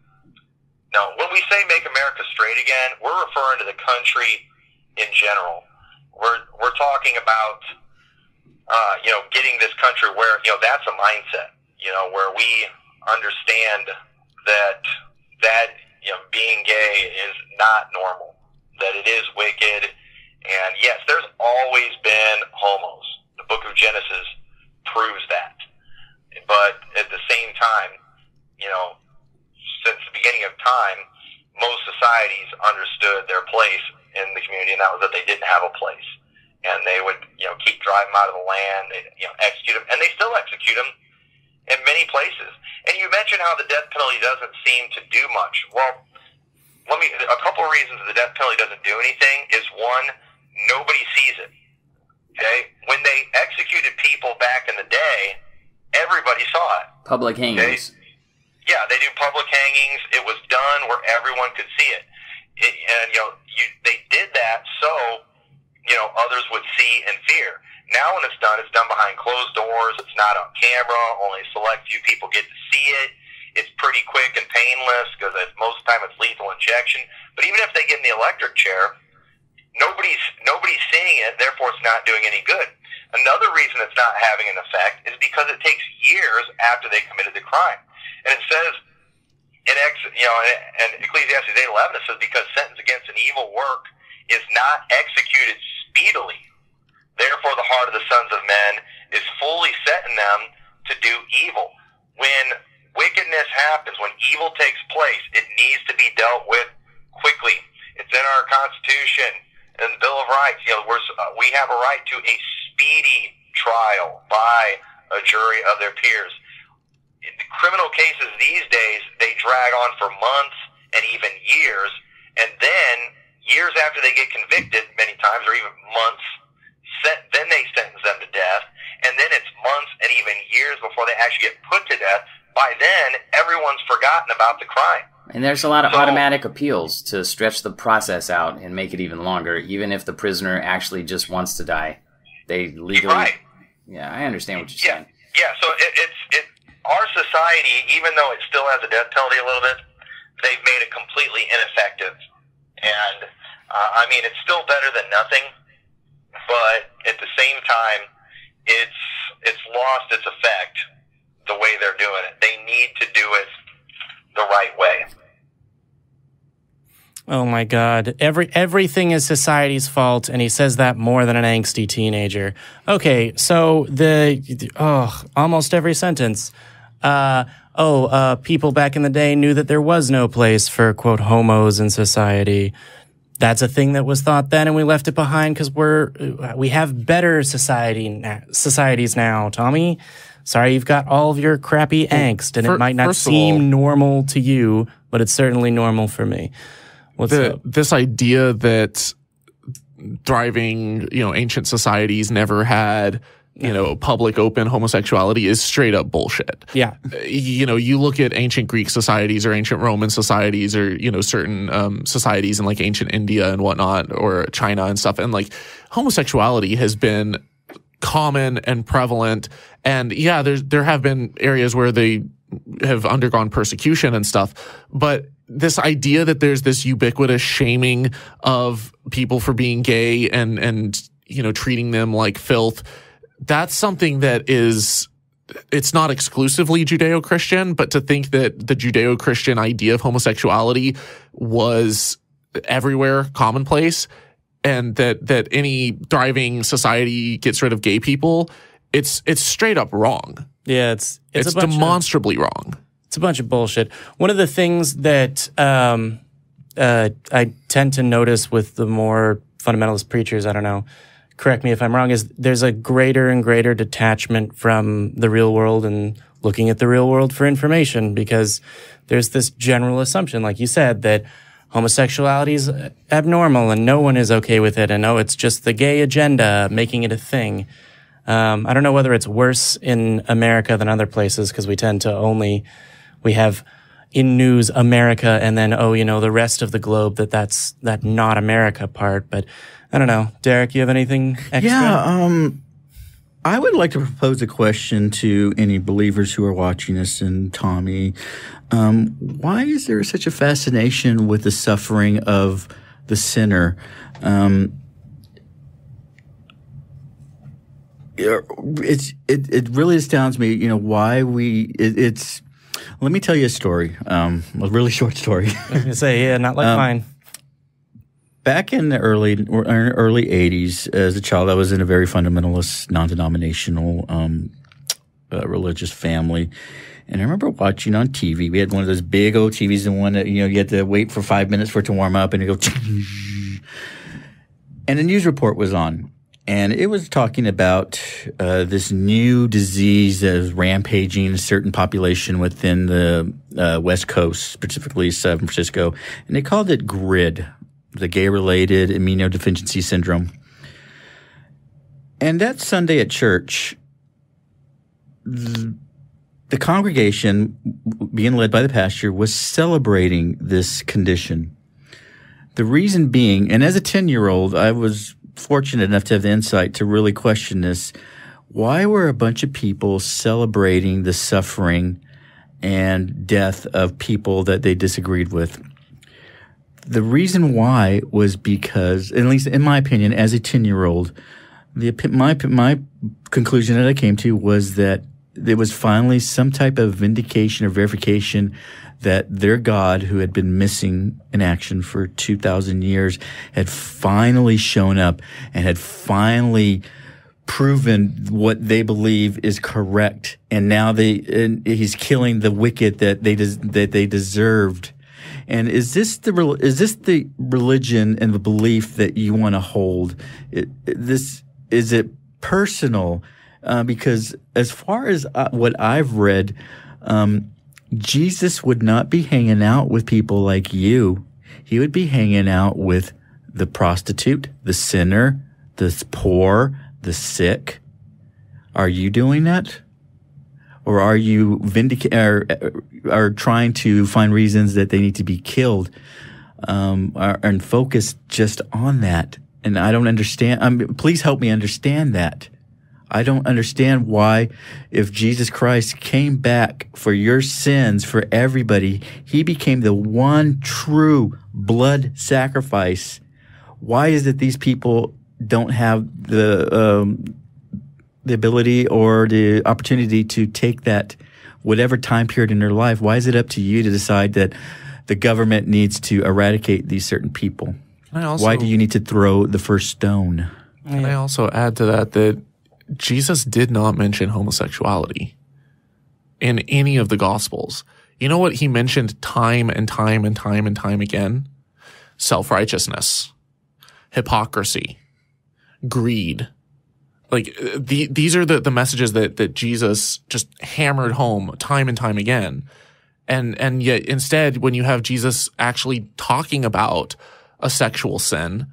No, when we say make America straight again, we're referring to the country in general. We're talking about, getting this country where, that's a mindset, where we understand that, being gay is not normal, that it is wicked. And yes, there's always been homos. The book of Genesis proves that. But at the same time, since the beginning of time, most societies understood their place in the community, and that was that they didn't have a place. And they would, keep driving them out of the land, they, execute them, and they still execute them in many places. And you mentioned how the death penalty doesn't seem to do much. Well, a couple of reasons the death penalty doesn't do anything is, one, nobody sees it. Okay? When they executed people back in the day, everybody saw it. Public hangings. Okay? Yeah, they do public hangings. It was done where everyone could see it. They did that so, others would see and fear. Now when it's done behind closed doors. It's not on camera. Only a select few people get to see it. It's pretty quick and painless because most of the time it's lethal injection. But even if they get in the electric chair, nobody's seeing it, therefore it's not doing any good. Another reason it's not having an effect is because it takes years after they committed the crime. And it says in Ecclesiastes 8:11, it says, because sentence against an evil work is not executed speedily, therefore the heart of the sons of men is fully set in them to do evil. When wickedness happens, when evil takes place, it needs to be dealt with quickly. It's in our Constitution and the Bill of Rights. We have a right to a speedy trial by a jury of their peers. In criminal cases these days, they drag on for months and even years, and then years after they get convicted, many times, or even months, then they sentence them to death, and then it's months and even years before they actually get put to death. By then, everyone's forgotten about the crime. And there's a lot of automatic appeals to stretch the process out and make it even longer, even if the prisoner actually just wants to die. They legally... Right. Yeah, I understand what you're saying. Yeah, so it's our society, even though it still has a death penalty a little bit, they've made it completely ineffective. And, it's still better than nothing, but at the same time, it's lost its effect the way they're doing it. They need to do it the right way. Oh my God. Everything is society's fault, and he says that more than an angsty teenager. Okay, so almost every sentence. People back in the day knew that there was no place for, quote, homos in society. That's a thing that was thought then, and we left it behind because we have better societies now, Tommy. Sorry, you've got all of your crappy angst, and it might not seem normal to you, but it's certainly normal for me. What's up? This idea that thriving, ancient societies never had, public open homosexuality is straight up bullshit. Yeah. You look at ancient Greek societies or ancient Roman societies or, certain societies in like ancient India and whatnot, or China and stuff. And like homosexuality has been common and prevalent. And yeah, there have been areas where they have undergone persecution and stuff. But this idea that there's this ubiquitous shaming of people for being gay and treating them like filth, that's something that it's not exclusively Judeo-Christian, but to think that the Judeo-Christian idea of homosexuality was everywhere commonplace, and that any thriving society gets rid of gay people, it's straight up wrong. Yeah, it's demonstrably wrong. It's a bunch of bullshit. One of the things that I tend to notice with the more fundamentalist preachers, I don't know, correct me if I'm wrong, is there's a greater and greater detachment from the real world and looking at the real world for information, because there's this general assumption, like you said, that homosexuality is abnormal and no one is okay with it, and it's just the gay agenda making it a thing. I don't know whether it's worse in America than other places, because we tend to we have in news America and then, the rest of the globe, that's that not America part. But I don't know. Derek, you have anything extra? Yeah, I would like to propose a question to any believers who are watching us, and Tommy. Why is there such a fascination with the suffering of the sinner? It really astounds me, why let me tell you a story, a really short story. I was going to say, yeah, not like mine. Back in the early 80s, as a child, I was in a very fundamentalist, non-denominational, religious family. And I remember watching on TV. We had one of those big old TVs, and one that, you had to wait for 5 minutes for it to warm up, and it go, and a news report was on. And it was talking about this new disease that is rampaging a certain population within the West Coast, specifically San Francisco. And they called it GRID, the gay-related immunodeficiency syndrome. And that Sunday at church, the congregation, being led by the pastor, was celebrating this condition. The reason being, and as a 10-year-old, I was fortunate enough to have the insight to really question this. Why were a bunch of people celebrating the suffering and death of people that they disagreed with? The reason why was because, at least in my opinion, as a 10-year-old, my conclusion that I came to was that there was finally some type of vindication or verification that their God, who had been missing in action for 2,000 years, had finally shown up and had finally proven what they believe is correct. And now he's killing the wicked that they deserved. And is this the religion and the belief that you want to hold? Is it personal? Because as far as what I've read, Jesus would not be hanging out with people like you. He would be hanging out with the prostitute, the sinner, the poor, the sick. Are you doing that? Or are you are trying to find reasons that they need to be killed, and focus just on that? And I don't understand. Please help me understand that. I don't understand why, if Jesus Christ came back for your sins, for everybody, he became the one true blood sacrifice. Why is it these people don't have the ability or the opportunity to take that whatever time period in their life? Why is it up to you to decide that the government needs to eradicate these certain people? Why do you need to throw the first stone? Can I also add to that Jesus did not mention homosexuality in any of the Gospels. You know what he mentioned time and time and time and time again? Self-righteousness, hypocrisy, greed. Like these are the messages that Jesus just hammered home time and time again. And yet instead, when you have Jesus actually talking about a sexual sin,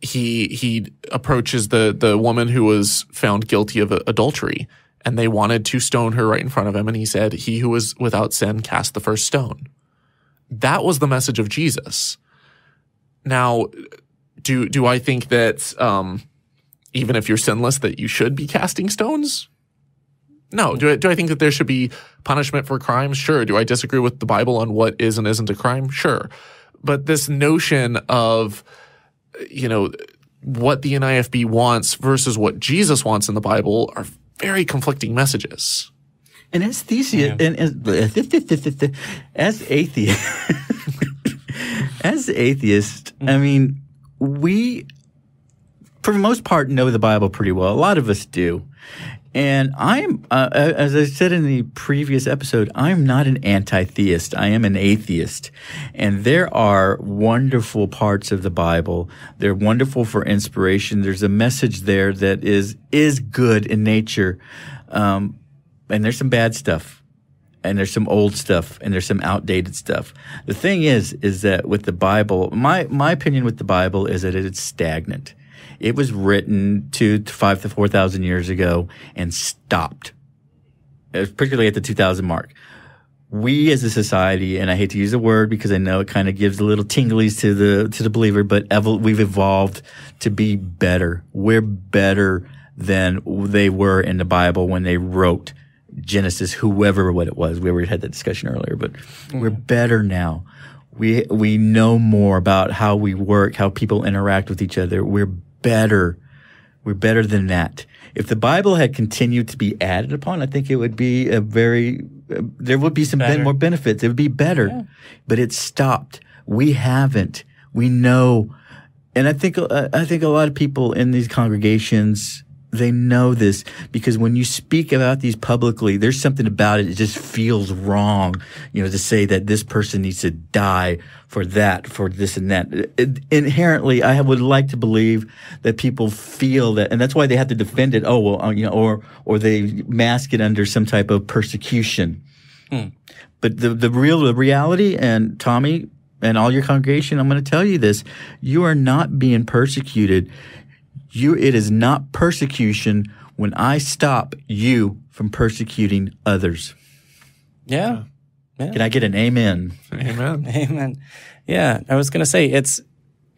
he approaches the woman who was found guilty of adultery, and they wanted to stone her right in front of him. And he said, "He who is without sin cast the first stone." That was the message of Jesus. Now, do I think that even if you're sinless, that you should be casting stones? No. Do I think that there should be punishment for crimes? Sure. Do I disagree with the Bible on what is and isn't a crime? Sure. But this notion of, what the NIFB wants versus what Jesus wants in the Bible are very conflicting messages. And as atheists, I mean, we, for the most part, know the Bible pretty well. A lot of us do. And I'm, as I said in the previous episode, I'm not an anti-theist. I am an atheist. And there are wonderful parts of the Bible. They're wonderful for inspiration. There's a message there that is good in nature. And there's some bad stuff. And there's some old stuff. And there's some outdated stuff. The thing is that with the Bible, my opinion with the Bible is that it's stagnant. It was written 2,000 to 5,000 to 4,000 years ago and stopped, particularly at the 2000 mark. we as a society, and I hate to use the word because I know it kind of gives a little tinglies to the believer, but we've evolved to be better. We're better than they were in the Bible when they wrote Genesis, whoever what it was. We already had that discussion earlier, but we're better now. We know more about how we work, how people interact with each other. We're better. We're better than that. If the Bible had continued to be added upon, I think it would be there would be some more benefits. It would be better, but it stopped. We haven't. We know, and I think a lot of people in these congregations, they know this because when you speak about these publicly, there's something about it. It just feels wrong, to say that this person needs to die for that, for this and that. Inherently, I would like to believe that people feel that, and that's why they have to defend it. Or they mask it under some type of persecution. But the reality, and Tommy and all your congregation, I'm going to tell you this: you are not being persecuted. It is not persecution when I stop you from persecuting others. Yeah. Can I get an amen? Amen. Amen. Yeah. I was going to say it's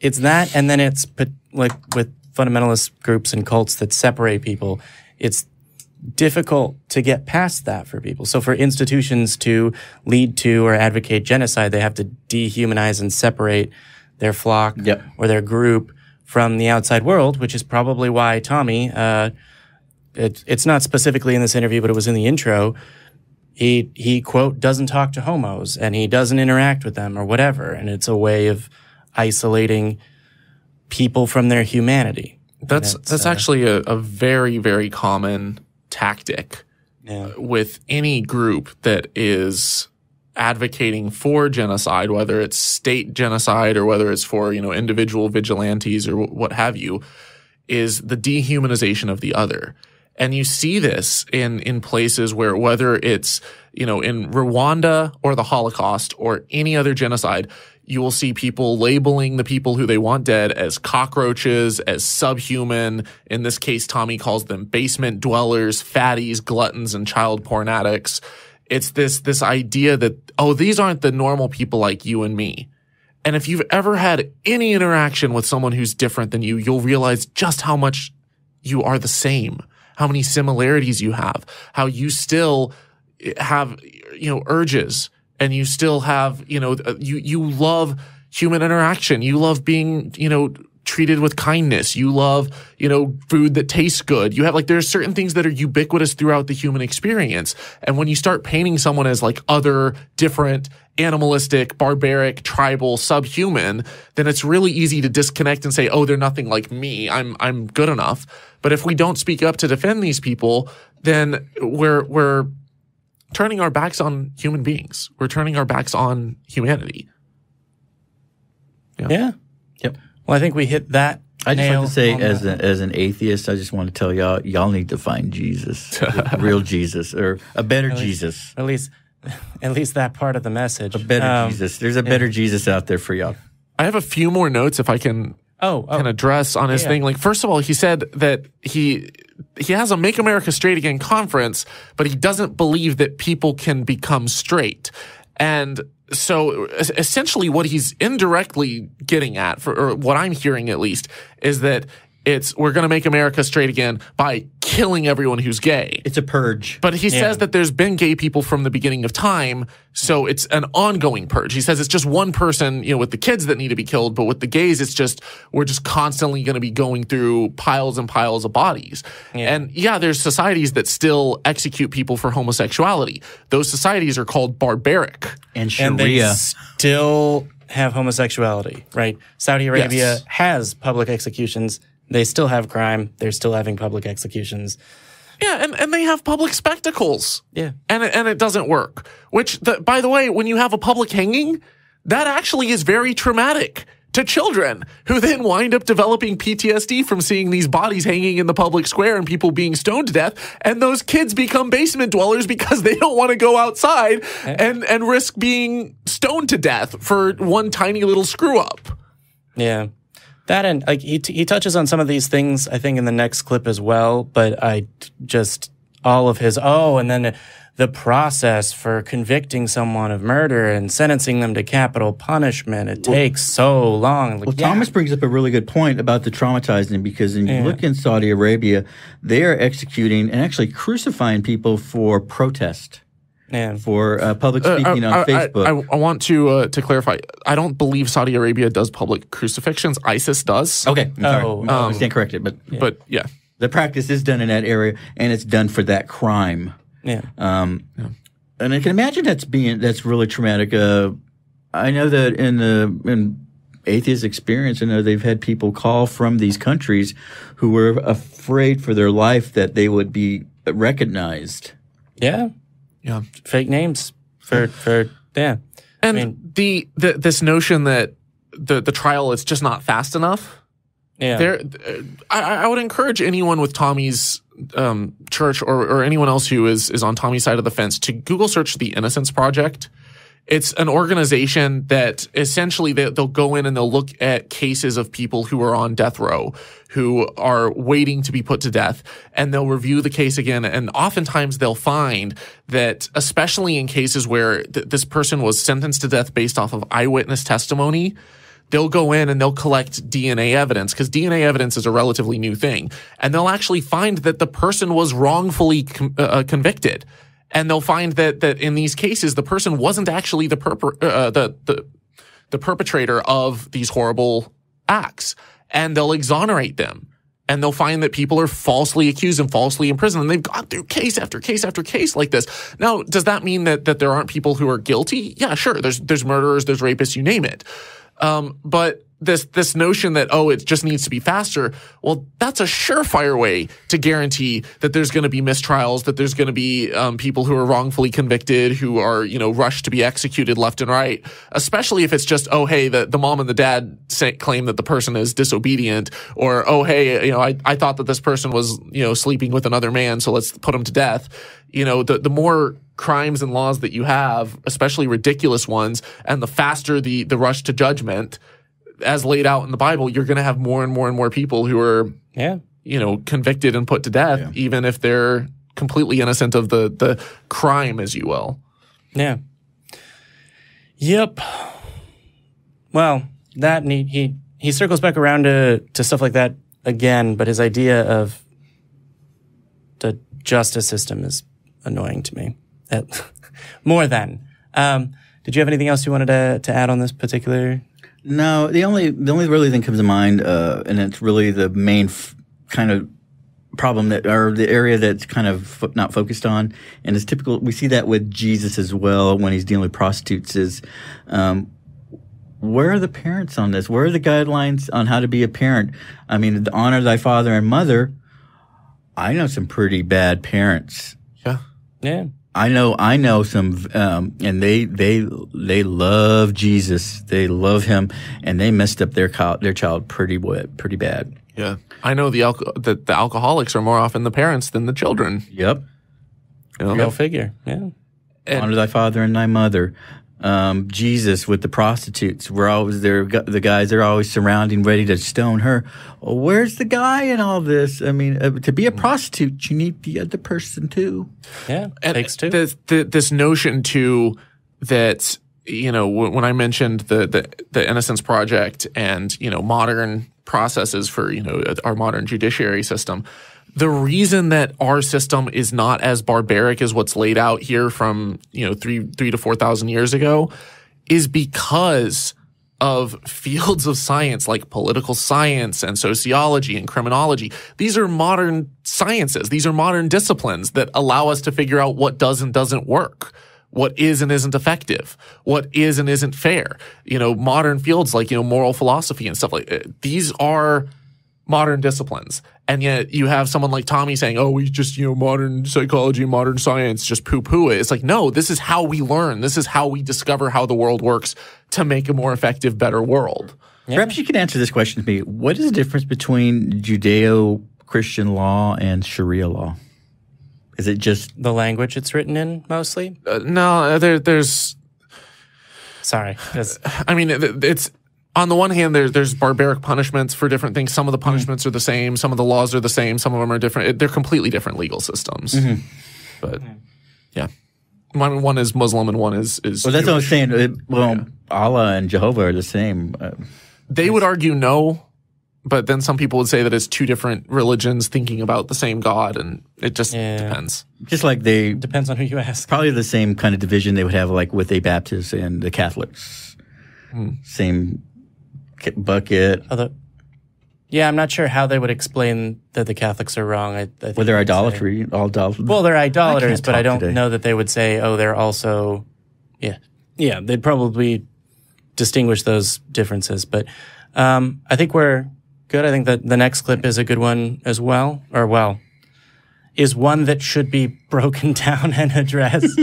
that, and then it's like with fundamentalist groups and cults that separate people, it's difficult to get past that for people. So for institutions to lead to or advocate genocide, they have to dehumanize and separate their flock or their group from the outside world, which is probably why Tommy, it's not specifically in this interview, but it was in the intro, he quote, doesn't talk to homos and he doesn't interact with them or whatever. And it's a way of isolating people from their humanity. That's actually a very, very common tactic with any group that is advocating for genocide, whether it's state genocide or whether it's for, individual vigilantes or what have you, is the dehumanization of the other. And you see this in places where, whether it's, in Rwanda or the Holocaust or any other genocide, you will see people labeling the people who they want dead as cockroaches, as subhuman. In this case, Tommy calls them basement dwellers, fatties, gluttons, and child porn addicts. It's this idea that, these aren't the normal people like you and me. And if you've ever had any interaction with someone who's different than you, you'll realize just how much you are the same, how many similarities you have, how you still have, urges, and you still have, you love human interaction. You love being, treated with kindness. You love, food that tastes good. You have there's certain things that are ubiquitous throughout the human experience. And when you start painting someone as other, different, animalistic, barbaric, tribal, subhuman, then it's really easy to disconnect and say, they're nothing like me. I'm good enough. But if we don't speak up to defend these people, then we're turning our backs on human beings. We're turning our backs on humanity. Yeah. Yep. Well, I think we hit that. I just like to say, as an atheist, I just want to tell y'all need to find Jesus, the real Jesus, or a better Jesus. At least that part of the message. A better Jesus. There's a better Jesus out there for y'all. I have a few more notes if I can address on his thing. First of all, he said that he has a Make America Straight Again conference, but he doesn't believe that people can become straight. And so essentially what he's indirectly getting at, or what I'm hearing at least, is that we're going to make America straight again by killing everyone who's gay. It's a purge. But he says that there's been gay people from the beginning of time, so it's an ongoing purge. He says it's just one person, with the kids that need to be killed, but with the gays, we're just constantly going to be going through piles and piles of bodies. Yeah. And there's societies that still execute people for homosexuality. Those societies are called barbaric. And Sharia. And they still have homosexuality, right? Saudi Arabia has public executions. They still have crime. They're still having public executions. Yeah, and they have public spectacles. Yeah. And it doesn't work. Which, by the way, when you have a public hanging, that actually is very traumatic to children who then wind up developing PTSD from seeing these bodies hanging in the public square and people being stoned to death. And those kids become basement dwellers because they don't want to go outside and risk being stoned to death for one tiny little screw up. Yeah. That, and he touches on some of these things, I think, in the next clip as well. But all of his, and then the process for convicting someone of murder and sentencing them to capital punishment, it takes so long. Like, Thomas brings up a really good point about the traumatizing, because when you look in Saudi Arabia, they are executing and actually crucifying people for protest. For public speaking on Facebook. I want to clarify. I don't believe Saudi Arabia does public crucifixions. ISIS does. Okay. I'm sorry. I stand corrected. But yeah. The practice is done in that area, and it's done for that crime. Yeah. And I can imagine that's really traumatic. I know that in Atheist Experience, I know they've had people call from these countries who were afraid for their life that they would be recognized. Yeah. Yeah. Fake names for yeah. And this notion that the trial is just not fast enough. Yeah. I would encourage anyone with Tommy's church or anyone else who is on Tommy's side of the fence to Google search the Innocence Project. It's an organization that essentially they'll go in and they'll look at cases of people who are on death row, who are waiting to be put to death, and they'll review the case again. And oftentimes they'll find that, especially in cases where this person was sentenced to death based off of eyewitness testimony, they'll go in and they'll collect DNA evidence, because DNA evidence is a relatively new thing. And they'll actually find that the person was wrongfully convicted. And they'll find that in these cases, the person wasn't actually the perpetrator of these horrible acts. And they'll exonerate them. And they'll find that people are falsely accused and falsely imprisoned. And they've gone through case after case after case like this. Now, does that mean that there aren't people who are guilty? Yeah, sure. There's murderers, there's rapists, you name it. But this notion that, it just needs to be faster, well, that's a surefire way to guarantee that there's going to be mistrials, that there's going to be people who are wrongfully convicted, who are, rushed to be executed left and right, especially if it's just, the mom and the dad claim that the person is disobedient, or, I thought that this person was, sleeping with another man, so let's put him to death. The more crimes and laws that you have, especially ridiculous ones, and the faster the rush to judgment, as laid out in the Bible, you're going to have more and more and more people who are, convicted and put to death, even if they're completely innocent of the crime, as you will. Yeah. Yep. Well, that he circles back around to stuff like that again, but his idea of the justice system is annoying to me. More than. Did you have anything else you wanted to add on this particular? No, the only really thing comes to mind, and it's really the main kind of problem or the area that's kind of not focused on, and it's typical. We see that with Jesus as well when he's dealing with prostitutes. Is where are the parents on this? Where are the guidelines on how to be a parent? I mean, to honor thy father and mother. I know some pretty bad parents. Yeah. I know some, and they love Jesus. They love him, and they messed up their child pretty bad. Yeah, I know that the alcoholics are more often the parents than the children. Yep. Go figure. Yeah. Honor thy father and thy mother. Jesus with the prostitutes. We're always there. The guys are always surrounding, ready to stone her. Well, where's the guy in all this? I mean, to be a prostitute, you need the other person too. Yeah, and takes two. This notion too that when I mentioned the Innocence Project and modern processes for our modern judiciary system. The reason that our system is not as barbaric as what's laid out here from 3 to 4,000 years ago is because of fields of science like political science and sociology and criminology. These are modern sciences. These are modern disciplines that allow us to figure out what does and doesn't work, what is and isn't effective, what is and isn't fair. Modern fields like moral philosophy and stuff like that. These are modern disciplines. And yet you have someone like Tommy saying, we just, modern psychology, modern science, just poo-poo it. It's like, no, this is how we learn. This is how we discover how the world works to make a more effective, better world. Yeah. Perhaps you can answer this question to me. What is the difference between Judeo-Christian law and Sharia law? Is it just the language it's written in mostly? No, there's... Sorry. I mean, it's... On the one hand, there's barbaric punishments for different things. Some of the punishments are the same. Some of the laws are the same. Some of them are different. They're completely different legal systems. Mm-hmm. But, yeah. One is Muslim and one is Well, that's what I'm saying. Allah and Jehovah are the same. They would argue no, but then some people would say that it's two different religions thinking about the same God, and it just depends. Just like Depends on who you ask. Probably the same kind of division they would have like with the Baptists and the Catholics. Same bucket. Yeah, I'm not sure how they would explain that the Catholics are wrong. I think Well, they're idolatry. Well, they're idolaters, but I don't know that they would say, oh, they're also, yeah, they'd probably distinguish those differences. But I think we're good. I think that the next clip is a good one as well, is one that should be broken down and addressed.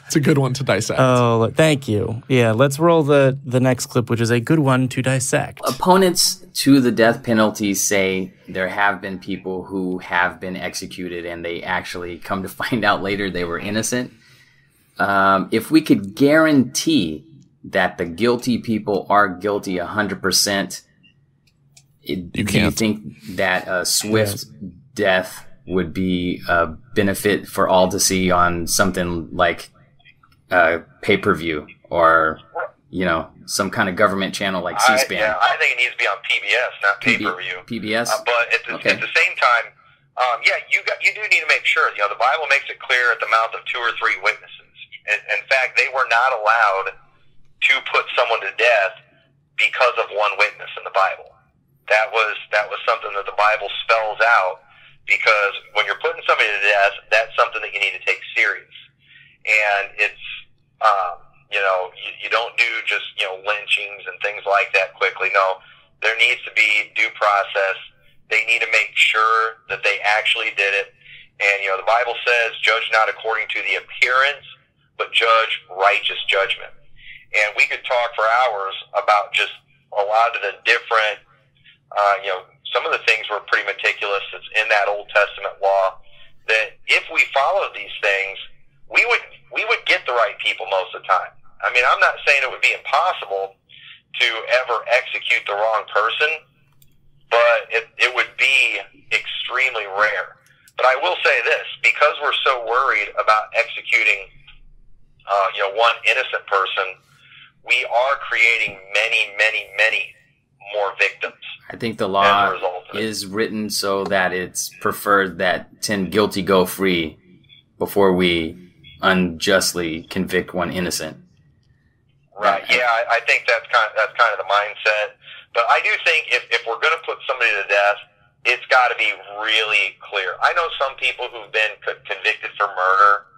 It's a good one to dissect. Oh, thank you. Yeah, let's roll the next clip, which is a good one to dissect. Opponents to the death penalty say there have been people who have been executed and they actually come to find out later they were innocent. If we could guarantee that the guilty people are guilty 100%, do you think that a swift death would be a benefit for all to see on something like pay-per-view or, some kind of government channel like C-SPAN? I think it needs to be on PBS, not pay-per-view. PBS? But at the same time, you do need to make sure. The Bible makes it clear at the mouth of 2 or 3 witnesses. In fact, they were not allowed to put someone to death because of one witness in the Bible. That was something that the Bible spells out, because when you're putting somebody to death, that's something that you need to take serious. And it's, you don't do just, lynchings and things like that quickly. No, there needs to be due process. They need to make sure that they actually did it. And, the Bible says, judge not according to the appearance, but judge righteous judgment. And we could talk for hours about just a lot of the different, some of the things were pretty meticulous that's in that Old Testament law, that if we followed these things, we would get the right people most of the time. I mean, I'm not saying it would be impossible to ever execute the wrong person, but it would be extremely rare. But I will say this, because we're so worried about executing, one innocent person, we are creating many, many, many more victims. I think the law is written so that it's preferred that 10 guilty go free before we unjustly convict one innocent. Right. Yeah, I think that's kind of the mindset. But I do think if we're going to put somebody to death, it's got to be really clear. I know some people who've been convicted for murder,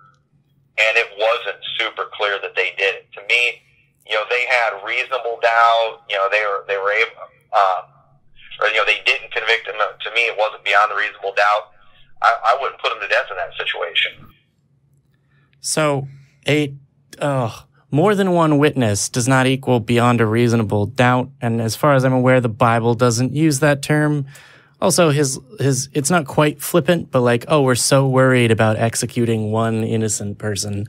and it wasn't super clear that they did it. To me, they had reasonable doubt. They were able, they didn't convict him. To me, it wasn't beyond the reasonable doubt. I wouldn't put him to death in that situation. So, more than one witness does not equal beyond a reasonable doubt. And as far as I'm aware, the Bible doesn't use that term. Also, it's not quite flippant, but like, oh, we're so worried about executing one innocent person.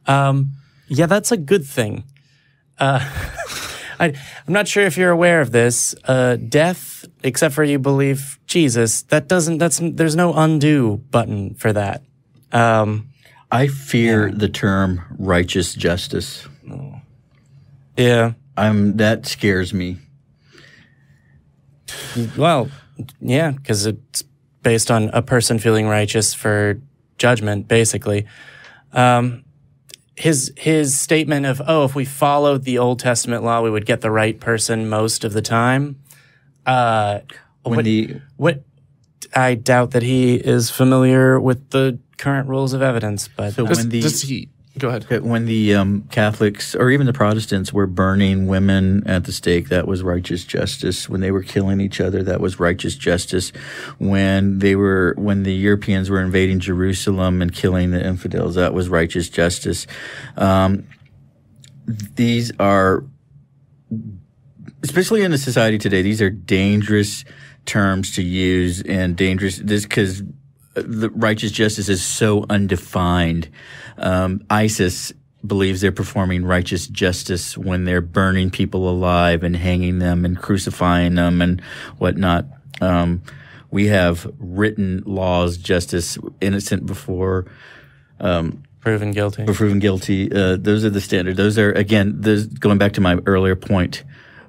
Yeah, that's a good thing. I'm not sure if you're aware of this. Death, except for you believe Jesus, there's no undo button for that. I fear the term righteous justice. Yeah. That scares me. Well, yeah, because it's based on a person feeling righteous for judgment, basically. His statement of, if we followed the Old Testament law, we would get the right person most of the time. I doubt that he is familiar with the current rules of evidence. But so go ahead. When the Catholics or even the Protestants were burning women at the stake, that was righteous justice. When they were killing each other, that was righteous justice. When the Europeans were invading Jerusalem and killing the infidels, that was righteous justice. These are, especially in the society today, these are dangerous terms to use, and dangerous because the righteous justice is so undefined. ISIS believes they're performing righteous justice when they're burning people alive and hanging them and crucifying them and whatnot. We have written laws, justice, innocent before Proven guilty. Or proven guilty. Those are the standards. Those are, again, going back to my earlier point.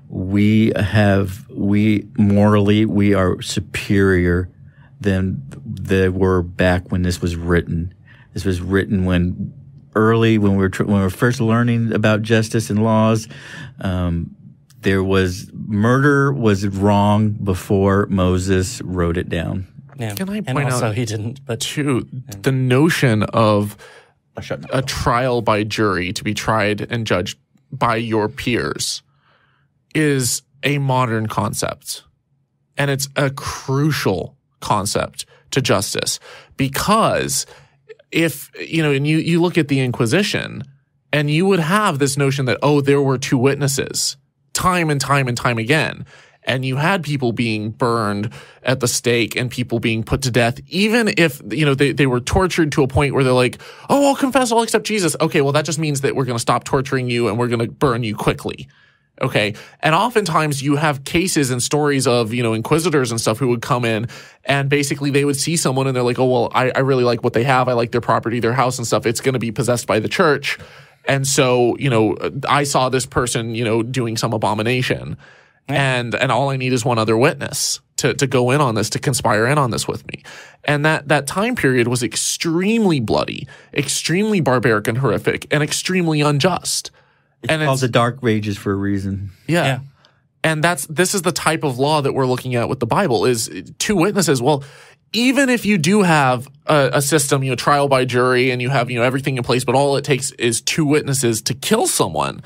We morally, we are superior than they were back when this was written. This was written when we were first learning about justice and laws. Murder was wrong before Moses wrote it down. Yeah. Can I point and also out, he didn't, but too, the notion of a trial by jury to be tried and judged by your peers is a modern concept. And it's a crucial concept to justice, because if, and you look at the Inquisition and you would have this notion that, there were two witnesses time and time and time again. And you had people being burned at the stake and people being put to death, even if, they were tortured to a point where they're like, I'll confess, I'll accept Jesus. Okay, well, that just means that we're going to stop torturing you and we're going to burn you quickly. Okay. And oftentimes you have cases and stories of, inquisitors and stuff who would come in and basically they would see someone and they're like, I really like what they have. I like their property, their house and stuff. It's going to be possessed by the church. And so, I saw this person, doing some abomination. And all I need is one other witness to go in on this, to conspire in on this with me. And that time period was extremely bloody, extremely barbaric and horrific, and extremely unjust. It's called the Dark Ages for a reason. Yeah. And this is the type of law that we're looking at with the Bible, is two witnesses. Well, even if you do have a system, trial by jury, and you have, everything in place, but all it takes is two witnesses to kill someone,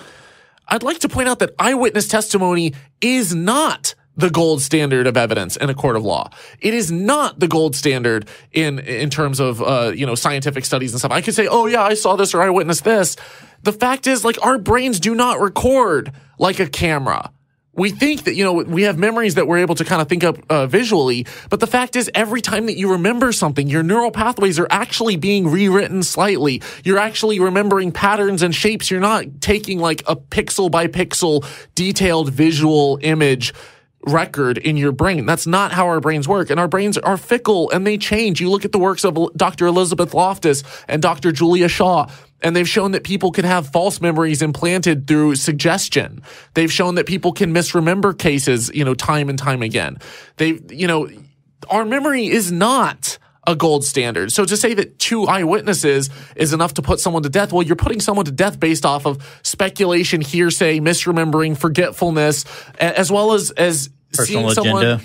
I'd like to point out that eyewitness testimony is not the gold standard of evidence in a court of law. It is not the gold standard in terms of, scientific studies and stuff. I could say, I saw this or I witnessed this. The fact is, our brains do not record like a camera. We think that, we have memories that we're able to kind of think up visually, but the fact is every time that you remember something, your neural pathways are actually being rewritten slightly. You're actually remembering patterns and shapes. You're not taking like a pixel by pixel detailed visual image record in your brain. That's not how our brains work. And our brains are fickle and they change. You look at the works of Dr. Elizabeth Loftus and Dr. Julia Shaw, and they've shown that people can have false memories implanted through suggestion. They've shown that people can misremember cases, time and time again. Our memory is not a gold standard. So to say that two eyewitnesses is enough to put someone to death, well, you're putting someone to death based off of speculation, hearsay, misremembering, forgetfulness, as well as personal seeing someone agenda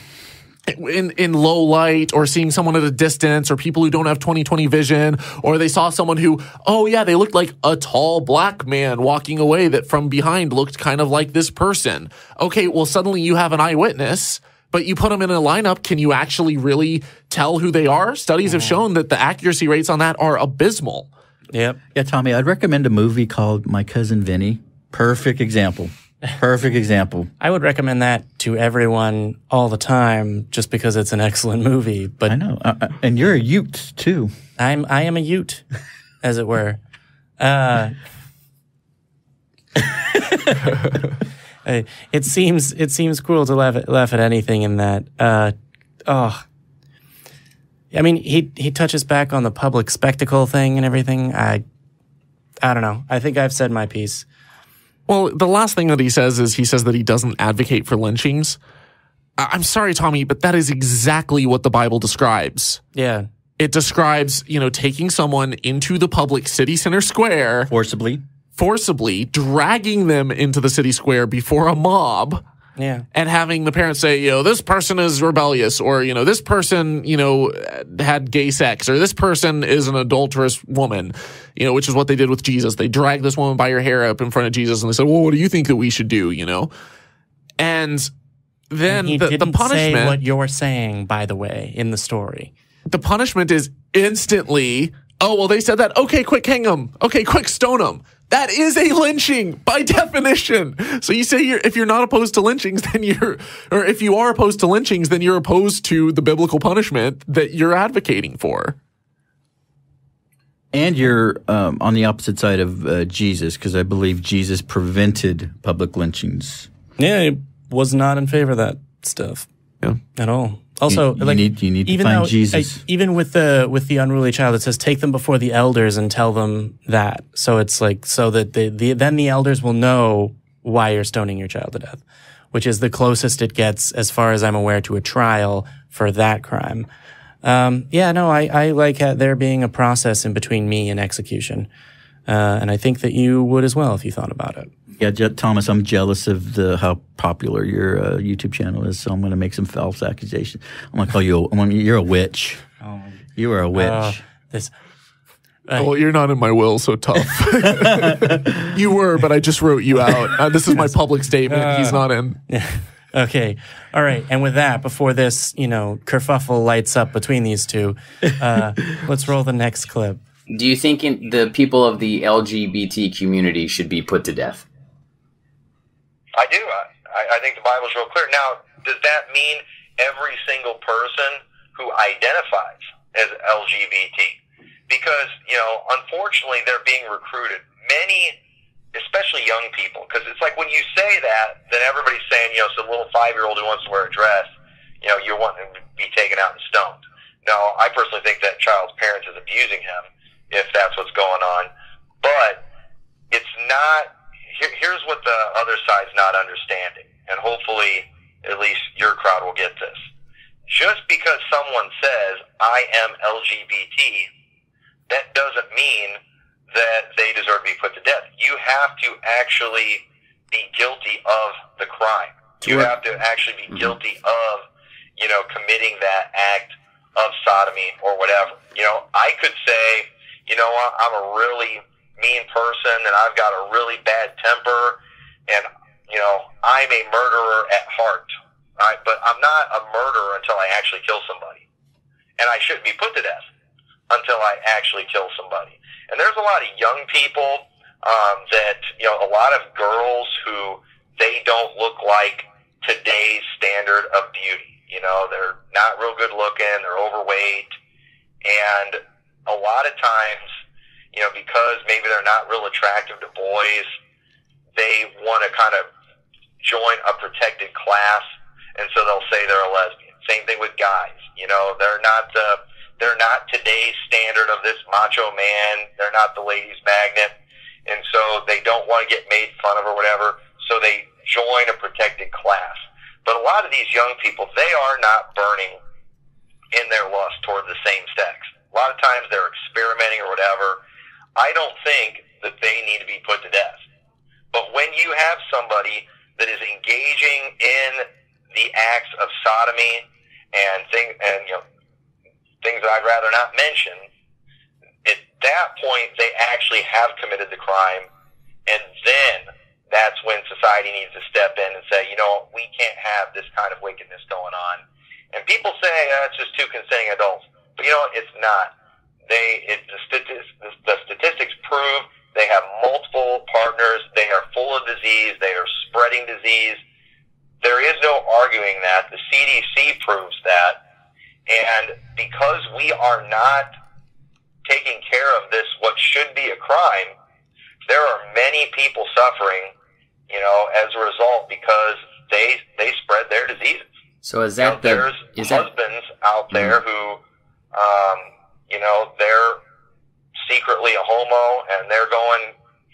in low light, or seeing someone at a distance, or people who don't have 20/20 vision, or they saw someone who, they looked like a tall black man walking away that from behind looked kind of like this person. Okay, well, suddenly you have an eyewitness, but you put them in a lineup. Can you actually really tell who they are? Studies have shown that the accuracy rates on that are abysmal. Yep. Yeah, Tommy, I'd recommend a movie called My Cousin Vinny. Perfect example. Perfect example. I would recommend that to everyone all the time, just because it's an excellent movie. But I know, and you're a Ute too. I am a Ute, as it were. It seems cruel to laugh at anything in that. I mean, he touches back on the public spectacle thing and everything. I don't know. I think I've said my piece. Well, the last thing that he says is that he doesn't advocate for lynchings. I'm sorry, Tommy, but that is exactly what the Bible describes. Yeah. It describes, taking someone into the public city center square. Forcibly dragging them into the city square before a mob. Yeah. And having the parents say, this person is rebellious, or, this person, had gay sex, or this person is an adulterous woman, which is what they did with Jesus. They dragged this woman by her hair up in front of Jesus and they said, well, what do you think that we should do, And then he the didn't punishment. say what you're saying, by the way, in the story. The punishment is instantly, they said that. Okay, quick, hang them. Okay, quick, stone them. That is a lynching by definition. So you say if you're not opposed to lynchings, or if you are opposed to lynchings, then you're opposed to the biblical punishment that you're advocating for. And you're on the opposite side of Jesus, because I believe Jesus prevented public lynchings. Yeah, he was not in favor of that stuff. at all. Also, you need to find Jesus. Even with the unruly child, it says take them before the elders and tell them that. So it's like so that then the elders will know why you're stoning your child to death, which is the closest it gets, as far as I'm aware, to a trial for that crime. I like there being a process in between me and execution. And I think that you would as well if you thought about it. Yeah, Thomas, I'm jealous of how popular your YouTube channel is, so I'm going to make some false accusations. I'm going to call you you're a witch. Oh. You are a witch. Well, you're not in my will, so tough. You were, but I just wrote you out. This is my public statement. He's not in. Okay. All right. And with that, before this, kerfuffle lights up between these two, let's roll the next clip. Do you think the people of the LGBT community should be put to death? I do. I think the Bible's real clear. Now, does that mean every single person who identifies as LGBT? Because, unfortunately, they're being recruited. Many, especially young people, because it's like when you say that, then everybody's saying, some little 5-year-old who wants to wear a dress, you want him to be taken out and stoned. No, I personally think that child's parents is abusing him, if that's what's going on. But it's not, here's what the other side's not understanding, and hopefully at least your crowd will get this. Just because someone says, I am LGBT, that doesn't mean that they deserve to be put to death. You have to actually be guilty of the crime. You have to actually be guilty of, committing that act of sodomy or whatever. I could say, I'm a really mean person and I've got a really bad temper and, I'm a murderer at heart. But I'm not a murderer until I actually kill somebody. And I shouldn't be put to death until I actually kill somebody. And there's a lot of young people that, a lot of girls who they don't look like today's standard of beauty. They're not real good looking, they're overweight, and a lot of times, because maybe they're not real attractive to boys, they want to kind of join a protected class, and so they'll say they're a lesbian. Same thing with guys. They're not today's standard of this macho man. They're not the ladies' magnet, and so they don't want to get made fun of or whatever, so they join a protected class. But a lot of these young people, they are not burning in their lust toward the same sex. A lot of times they're experimenting or whatever. I don't think that they need to be put to death. But when you have somebody that is engaging in the acts of sodomy and things that I'd rather not mention, at that point they actually have committed the crime, and then that's when society needs to step in and say, we can't have this kind of wickedness going on. And people say, it's just two consenting adults. But it's not. The statistics prove they have multiple partners. They are full of disease. They are spreading disease. There is no arguing that. The CDC proves that. And because we are not taking care of this, what should be a crime, there are many people suffering, as a result, because they spread their diseases. So there's husbands out there who, they're secretly a homo and they're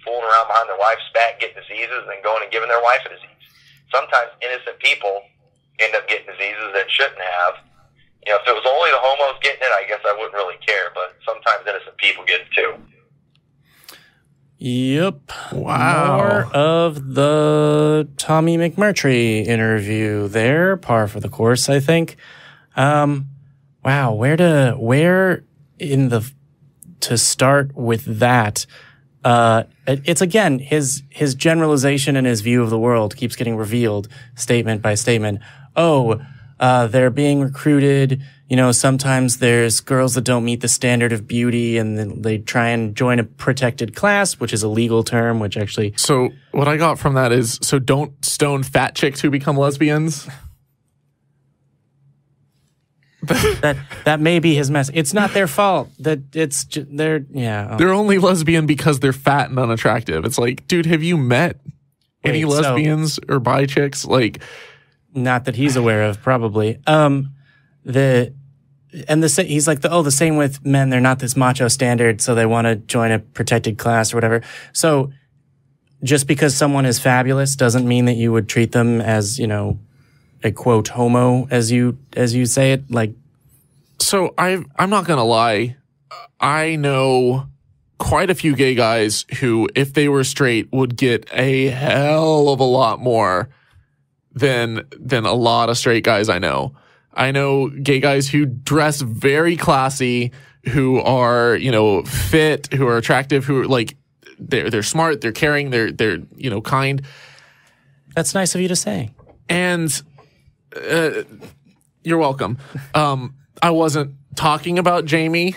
fooling around behind their wife's back, getting diseases, and then going and giving their wife a disease. Sometimes innocent people end up getting diseases that shouldn't have. If it was only the homos getting it, I guess I wouldn't really care, but sometimes innocent people get it too. Yep. Wow. More of the Tommy McMurtry interview there. Par for the course, I think. Wow. Where to start with that? It's again, his generalization and his view of the world keeps getting revealed statement by statement. They're being recruited. Sometimes there's girls that don't meet the standard of beauty and then they try and join a protected class, which is a legal term, which actually. So what I got from that is, don't stone fat chicks who become lesbians. that may be his mess. It's not their fault. They're only lesbian because they're fat and unattractive. It's like, dude, have you met any lesbians or bi chicks? Not that he's aware of, probably. He's like, the same with men. They're not this macho standard, so they want to join a protected class or whatever. So just because someone is fabulous doesn't mean that you would treat them as, a quote homo, as you say it. Like, so I'm not gonna lie, I know quite a few gay guys who, if they were straight, would get a hell of a lot more than a lot of straight guys I know. I know gay guys who dress very classy, who are, fit, who are attractive, who are like, they're smart, they're caring, they're kind. That's nice of you to say. And you're welcome. I wasn't talking about Jamie.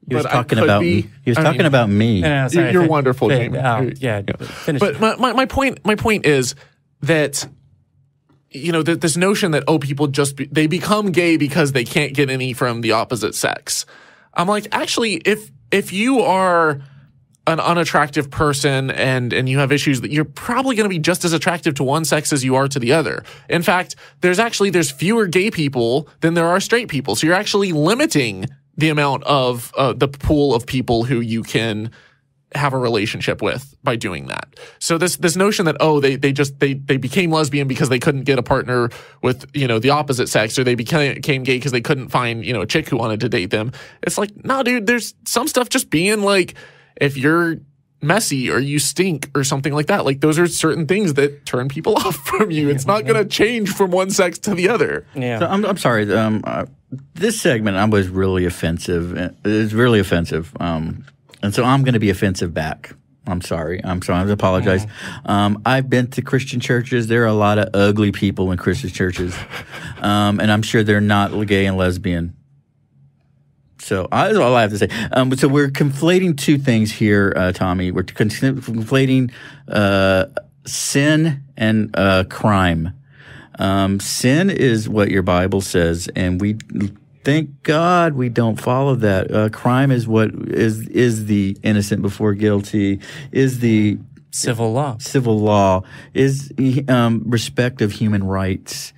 He was talking about me. He was talking about me. No, sorry. You're wonderful, Jamie. Yeah. Finish. But my point is that, this notion that, people they become gay because they can't get any from the opposite sex. I'm like, actually, if you are an unattractive person and you have issues, that you're probably going to be just as attractive to one sex as you are to the other. In fact, there's fewer gay people than there are straight people. So you're actually limiting the amount of the pool of people who you can have a relationship with by doing that. So this notion that, they became lesbian because they couldn't get a partner with, the opposite sex, or they became gay because they couldn't find, a chick who wanted to date them. It's like, no, dude, there's some stuff just being like, if you're messy or you stink or something like that, like those are certain things that turn people off from you. It's not going to change from one sex to the other. Yeah. So I'm sorry. This segment, I was really offensive. It was really offensive. And so I'm going to be offensive back. I'm sorry. I apologize. I've been to Christian churches. There are a lot of ugly people in Christian churches. And I'm sure they're not gay and lesbian. So that's all I have to say. So we're conflating two things here, Tommy. We're conflating sin and crime. Sin is what your Bible says, and we thank God we don't follow that. Crime is what is the innocent before guilty, is the civil law. Civil law is respect of human rights.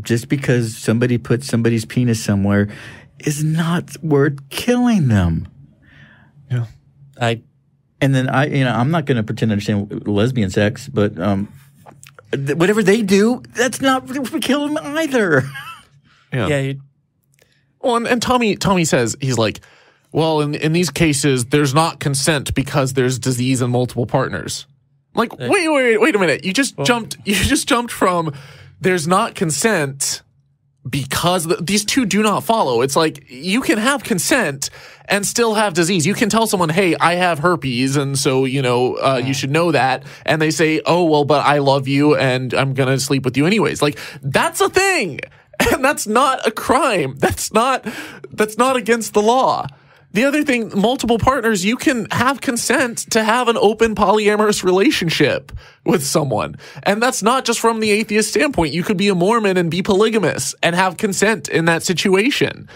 Just because somebody put somebody's penis somewhere is not worth killing them. Yeah. And then I'm not going to pretend to understand lesbian sex, but whatever they do, that's not for killing them either. Yeah. Well, and Tommy says, he's like, well, in these cases, there's not consent because there's disease in multiple partners. I'm like, wait a minute. You just jumped from there's not consent because these two do not follow. It's like, you can have consent and still have disease. You can tell someone, hey, I have herpes, and so, you should know that. And they say, oh, well, but I love you and I'm going to sleep with you anyways. Like, that's a thing. And that's not a crime. That's not against the law. The other thing, multiple partners, you can have consent to have an open polyamorous relationship with someone. And that's not just from the atheist standpoint. You could be a Mormon and be polygamous and have consent in that situation.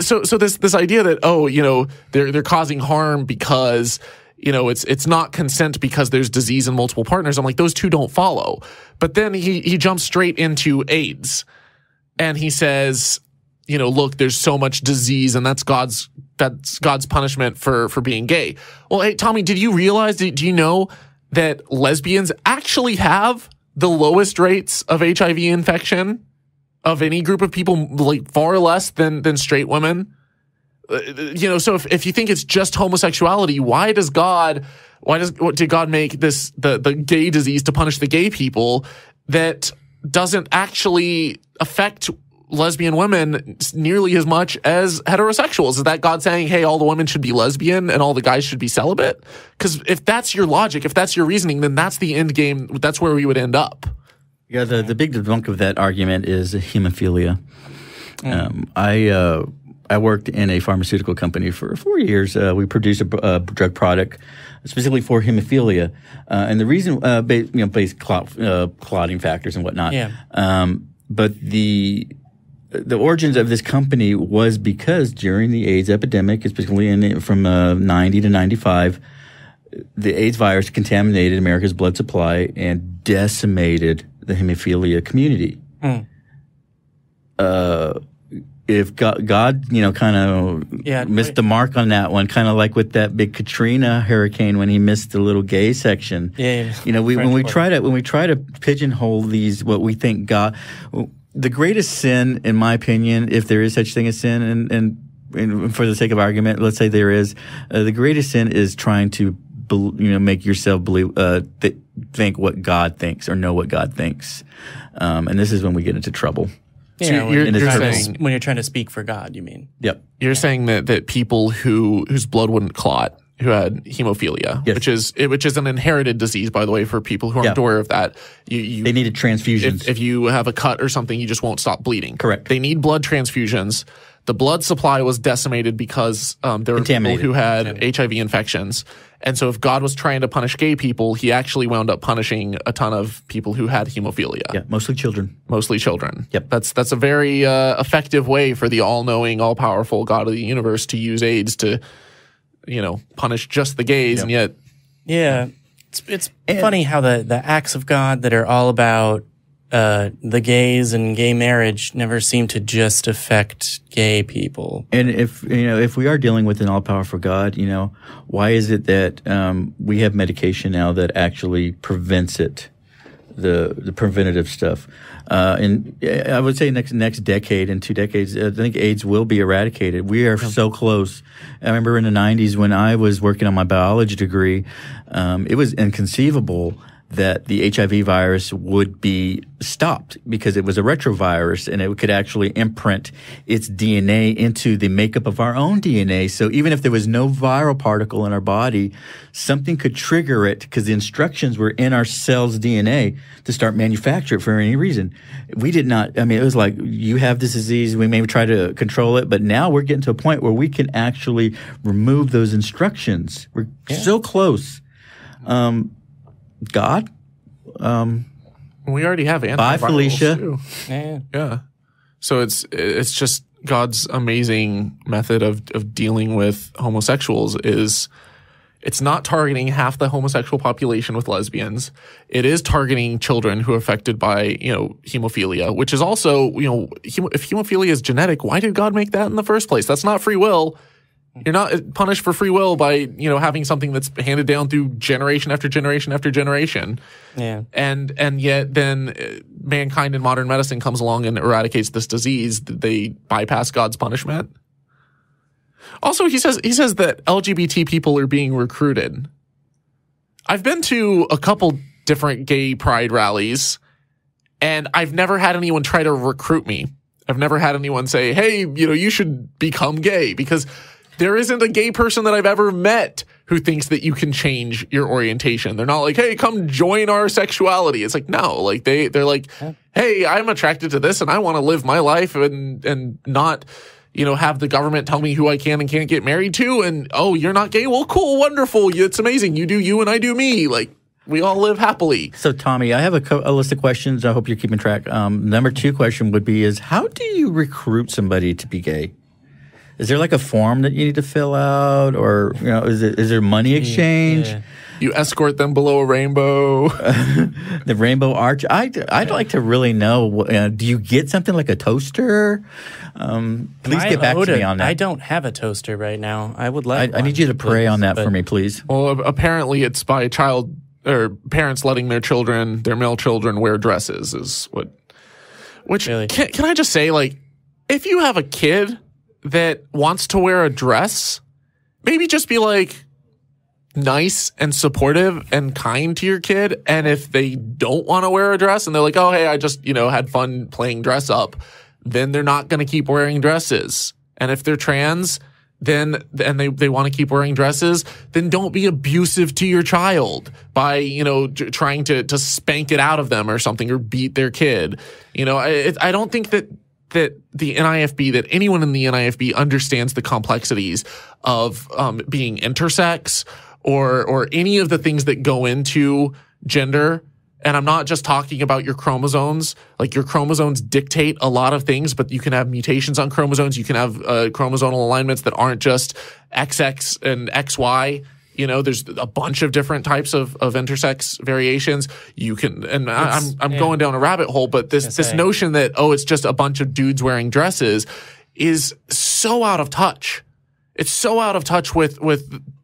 So this idea that, they're causing harm because, it's not consent because there's disease in multiple partners. I'm like, those two don't follow. But then he jumps straight into AIDS. And he says, look, there's so much disease, and that's God's punishment for being gay. Well, hey, Tommy, did you realize, do you know that lesbians actually have the lowest rates of HIV infection of any group of people, like far less than straight women? So if you think it's just homosexuality, why did God make this the gay disease to punish the gay people that doesn't actually affect lesbian women nearly as much as heterosexuals? Is that God saying, hey, all the women should be lesbian and all the guys should be celibate? Because if that's your logic, if that's your reasoning, then that's the end game. That's where we would end up. Yeah, the big debunk of that argument is hemophilia. I worked in a pharmaceutical company for 4 years. We produced a drug product specifically for hemophilia, and the reason, based clotting factors and whatnot. Yeah. But the origins of this company was because during the AIDS epidemic, especially from 90 to 95, the AIDS virus contaminated America's blood supply and decimated the hemophilia community. If God, kind of missed the mark on that one, kind of like with that big Katrina hurricane when he missed the little gay section. When we try to pigeonhole these, what we think God, the greatest sin, in my opinion, if there is such thing as sin, and for the sake of argument, let's say there is, the greatest sin is trying to, make yourself believe, think what God thinks or know what God thinks, and this is when we get into trouble. Yeah, when you're trying to speak for God, you mean? Yep. You're saying that people whose blood wouldn't clot, who had hemophilia, which is an inherited disease, by the way, for people who aren't aware of that. They needed transfusions. If you have a cut or something, you just won't stop bleeding. Correct. They need blood transfusions. The blood supply was decimated because there were people who had HIV infections. And so if God was trying to punish gay people, he actually wound up punishing a ton of people who had hemophilia. Yeah, mostly children. Yep. That's a very effective way for the all-knowing, all-powerful God of the universe to use AIDS to, punish just the gays. And yet... Yeah. It's funny how the acts of God that are all about the gays and gay marriage never seem to just affect gay people. And if we are dealing with an all-powerful God, why is it that we have medication now that actually prevents it, the preventative stuff? And I would say next decade and 2 decades, I think AIDS will be eradicated. We are so close. I remember in the 90s when I was working on my biology degree, it was inconceivable that the HIV virus would be stopped because it was a retrovirus and it could actually imprint its DNA into the makeup of our own DNA. So even if there was no viral particle in our body, something could trigger it because the instructions were in our cell's DNA to start manufacture it for any reason. We did not, it was like, you have this disease, we may try to control it, but now we're getting to a point where we can actually remove those instructions. We're so close. God? We already have antivirals. Bye, Felicia. Too. Yeah. So it's just God's amazing method of dealing with homosexuals is it's not targeting half the homosexual population with lesbians. It is targeting children who are affected by, hemophilia, which is also, if hemophilia is genetic, why did God make that in the first place? That's not free will. You're not punished for free will by, having something that's handed down through generation after generation after generation. Yeah. And yet then mankind in modern medicine comes along and eradicates this disease. They bypass God's punishment. Also, he says that LGBT people are being recruited. I've been to a couple different gay pride rallies, and I've never had anyone try to recruit me. I've never had anyone say, hey, you should become gay, because there isn't a gay person that I've ever met who thinks that you can change your orientation. They're not like, hey, come join our sexuality. It's like, no, like they're like, hey, I'm attracted to this and I want to live my life and not, have the government tell me who I can and can't get married to. And, oh, you're not gay? Well, cool, wonderful. It's amazing. You do you and I do me. Like, we all live happily. So, Tommy, I have a list of questions. I hope you're keeping track. Number 2 question would be how do you recruit somebody to be gay? Is there like a form that you need to fill out, or is there money exchange? Yeah. You escort them below a rainbow. The rainbow arch. I'd like to really know. Do you get something like a toaster? Please get back to me on that. I don't have a toaster right now. I would like. I need you to pray on that for me, please. Well, apparently it's by parents letting their male children wear dresses is what. Which really? Can I just say, like, if you have a kid that wants to wear a dress, maybe just be like nice and supportive and kind to your kid. And if they don't want to wear a dress and they're like, oh, hey, I just, had fun playing dress up, then they're not going to keep wearing dresses. And if they're trans, and they want to keep wearing dresses, then don't be abusive to your child by, trying to spank it out of them or something, or beat their kid. I don't think that the NIFB, that anyone in the NIFB understands the complexities of being intersex or any of the things that go into gender. And I'm not just talking about your chromosomes. Like, your chromosomes dictate a lot of things, but you can have mutations on chromosomes. You can have chromosomal alignments that aren't just XX and XY. You know, there's a bunch of different types of intersex variations. You can, and I'm going down a rabbit hole, but this notion that, it's just a bunch of dudes wearing dresses is so out of touch. It's so out of touch with,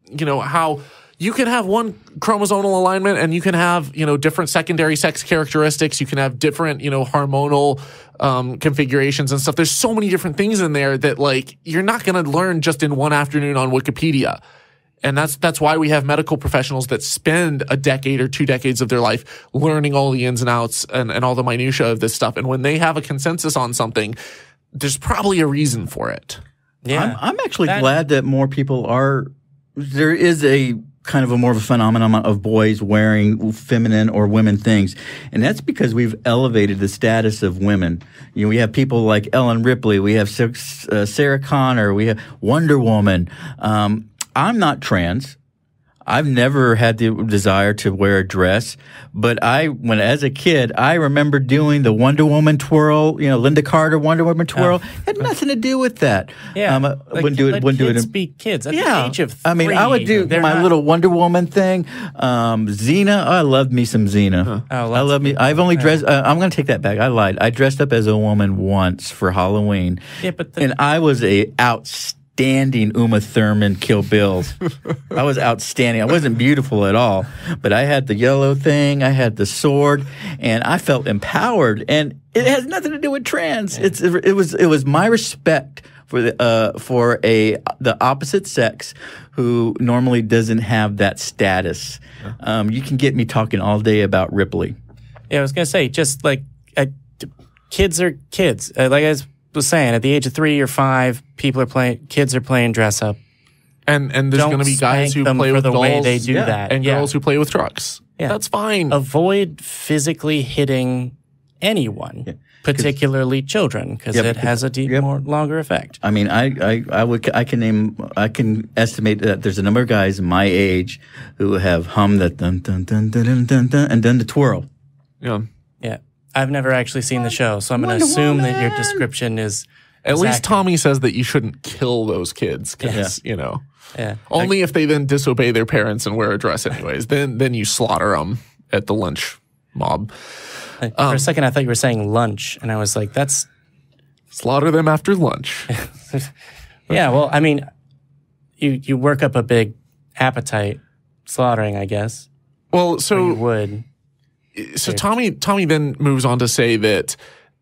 you know, how you can have one chromosomal alignment and you can have, you know, different secondary sex characteristics. You can have different, you know, hormonal configurations and stuff. There's so many different things in there that, like, you're not going to learn just in one afternoon on Wikipedia. And that's why we have medical professionals that spend a decade or 2 decades of their life learning all the ins and outs and all the minutia of this stuff. And when they have a consensus on something, there's probably a reason for it. Yeah. I'm actually glad that more people there is a kind of a more of a phenomenon of boys wearing feminine or women things. And that's because we've elevated the status of women. You know, we have people like Ellen Ripley, we have Sarah Connor, we have Wonder Woman. I'm not trans. I've never had the desire to wear a dress, but as a kid, I remember doing the Wonder Woman twirl, you know, Linda Carter Wonder Woman twirl. Had nothing to do with that. Yeah. Wouldn't do it. Kids be kids at the age of 3. I mean, I would do my little Wonder Woman thing. Xena, I loved me some Xena. I love me. I've only dressed, I'm going to take that back. I lied. I dressed up as a woman once for Halloween. Yeah, and I was outstanding Uma Thurman Kill Bill. I was outstanding. I wasn't beautiful at all, but I had the yellow thing, I had the sword, and I felt empowered. And it has nothing to do with trans. Yeah. It was my respect for the opposite sex who normally doesn't have that status. You can get me talking all day about Ripley. Yeah, I was gonna say, just like kids are kids. Like I was saying, at the age of 3 or 5, kids are playing dress up. And there's going to be guys who play with the dolls way they do that. And girls who play with trucks. Yeah. That's fine. Avoid physically hitting anyone, particularly children, because it has a longer effect. I mean, I can estimate that there's a number of guys my age who have hummed that dun dun dun dun dun dun dun and done the twirl. Yeah. Yeah. I've never actually seen the show, so I'm going to assume that your description is At least Tommy says that you shouldn't kill those kids because, you know. Yeah. Only if they then disobey their parents and wear a dress anyways. Then you slaughter them at the lunch mob. For a second, I thought you were saying lunch, and I was like, that's... Slaughter them after lunch. Yeah, well, I mean, you work up a big appetite slaughtering, I guess. Well, so... Or you would. So Tommy then moves on to say that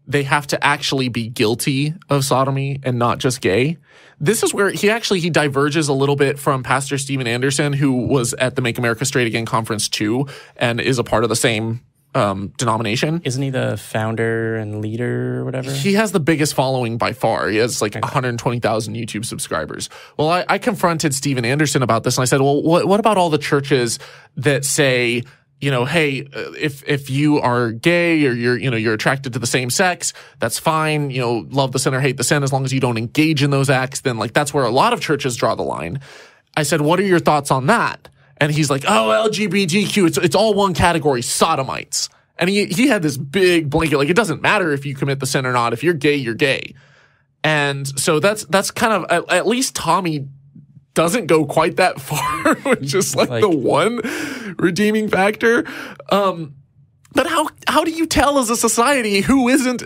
they have to actually be guilty of sodomy and not just gay. This is where he diverges a little bit from Pastor Steven Anderson, who was at the Make America Straight Again conference too, and is a part of the same denomination. Isn't he the founder and leader or whatever? He has the biggest following by far. He has like 120,000 YouTube subscribers. Well, I confronted Steven Anderson about this, and I said, well, what about all the churches that say, you know, hey, if you are gay or you're attracted to the same sex, that's fine. You know, love the sin or hate the sin, as long as you don't engage in those acts, then like that's where a lot of churches draw the line. I said, what are your thoughts on that? And he's like, oh, LGBTQ, it's all one category, sodomites. And he had this big blanket, like it doesn't matter if you commit the sin or not. If you're gay, you're gay. And so that's kind of, at least Tommy doesn't go quite that far, which is like the one redeeming factor. But how do you tell as a society who isn't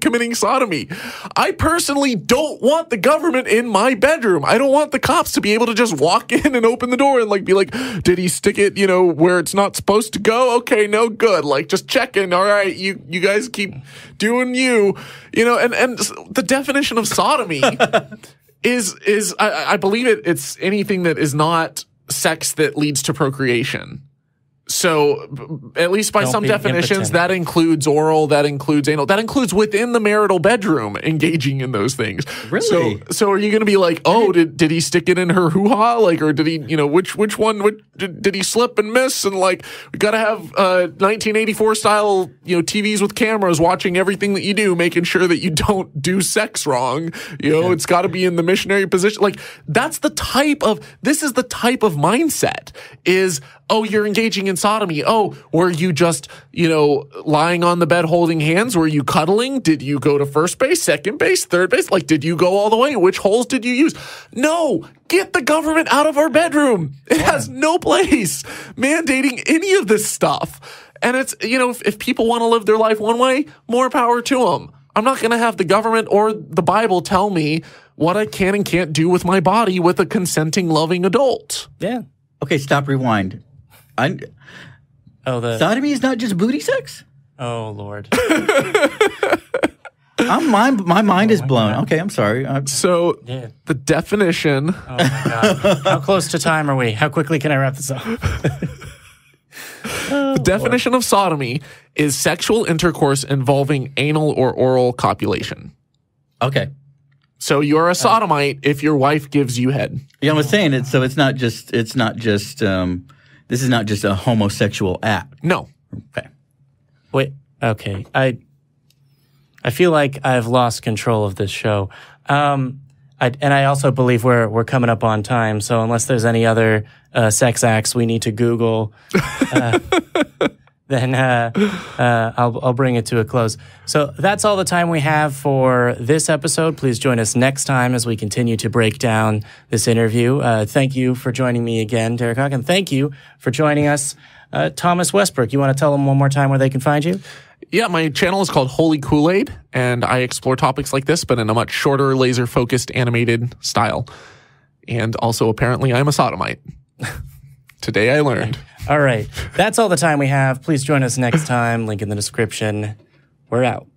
committing sodomy? I personally don't want the government in my bedroom. I don't want the cops to be able to just walk in and open the door and like be like, did he stick it, you know, where it's not supposed to go? Okay, no good. Like just checking. All right, you guys keep doing you know, and the definition of sodomy is I believe it's anything that is not sex that leads to procreation. So at least by some definitions, that includes oral, that includes anal, that includes within the marital bedroom engaging in those things. Really? So are you going to be like, oh, did he stick it in her hoo-ha? Like, or did he, you know, which one did he slip and miss? And like, we got to have 1984 style, you know, TVs with cameras watching everything that you do, making sure that you don't do sex wrong. You know, it's got to be in the missionary position. Like this is the type of mindset is, oh, you're engaging in sodomy? Oh, were you just, lying on the bed holding hands? Were you cuddling? Did you go to first base, second base, third base? Like, did you go all the way? Which holes did you use? No, get the government out of our bedroom. It has no place mandating any of this stuff. And it's, if people want to live their life one way, more power to them. I'm not going to have the government or the Bible tell me what I can and can't do with my body with a consenting, loving adult. Yeah. Okay, stop, rewind. Sodomy is not just booty sex? Oh, Lord. My mind is blown. Okay, I'm sorry. The definition. Oh, my God. How close to time are we? How quickly can I wrap this up? The definition of sodomy is sexual intercourse involving anal or oral copulation. Okay. So you're a sodomite if your wife gives you head. Yeah, I was saying it. So it's not just. This is not just a homosexual act. No. Okay. Wait. Okay. I feel like I've lost control of this show. And I also believe we're coming up on time. So unless there's any other sex acts we need to Google, then I'll bring it to a close. So that's all the time we have for this episode. Please join us next time as we continue to break down this interview. Thank you for joining me again, Derek Hawke, and thank you for joining us, Thomas Westbrook. You want to tell them one more time where they can find you? Yeah, my channel is called Holy Kool-Aid, and I explore topics like this, but in a much shorter, laser-focused, animated style. And also, apparently, I'm a sodomite. Today I learned. All right. That's all the time we have. Please join us next time. Link in the description. We're out.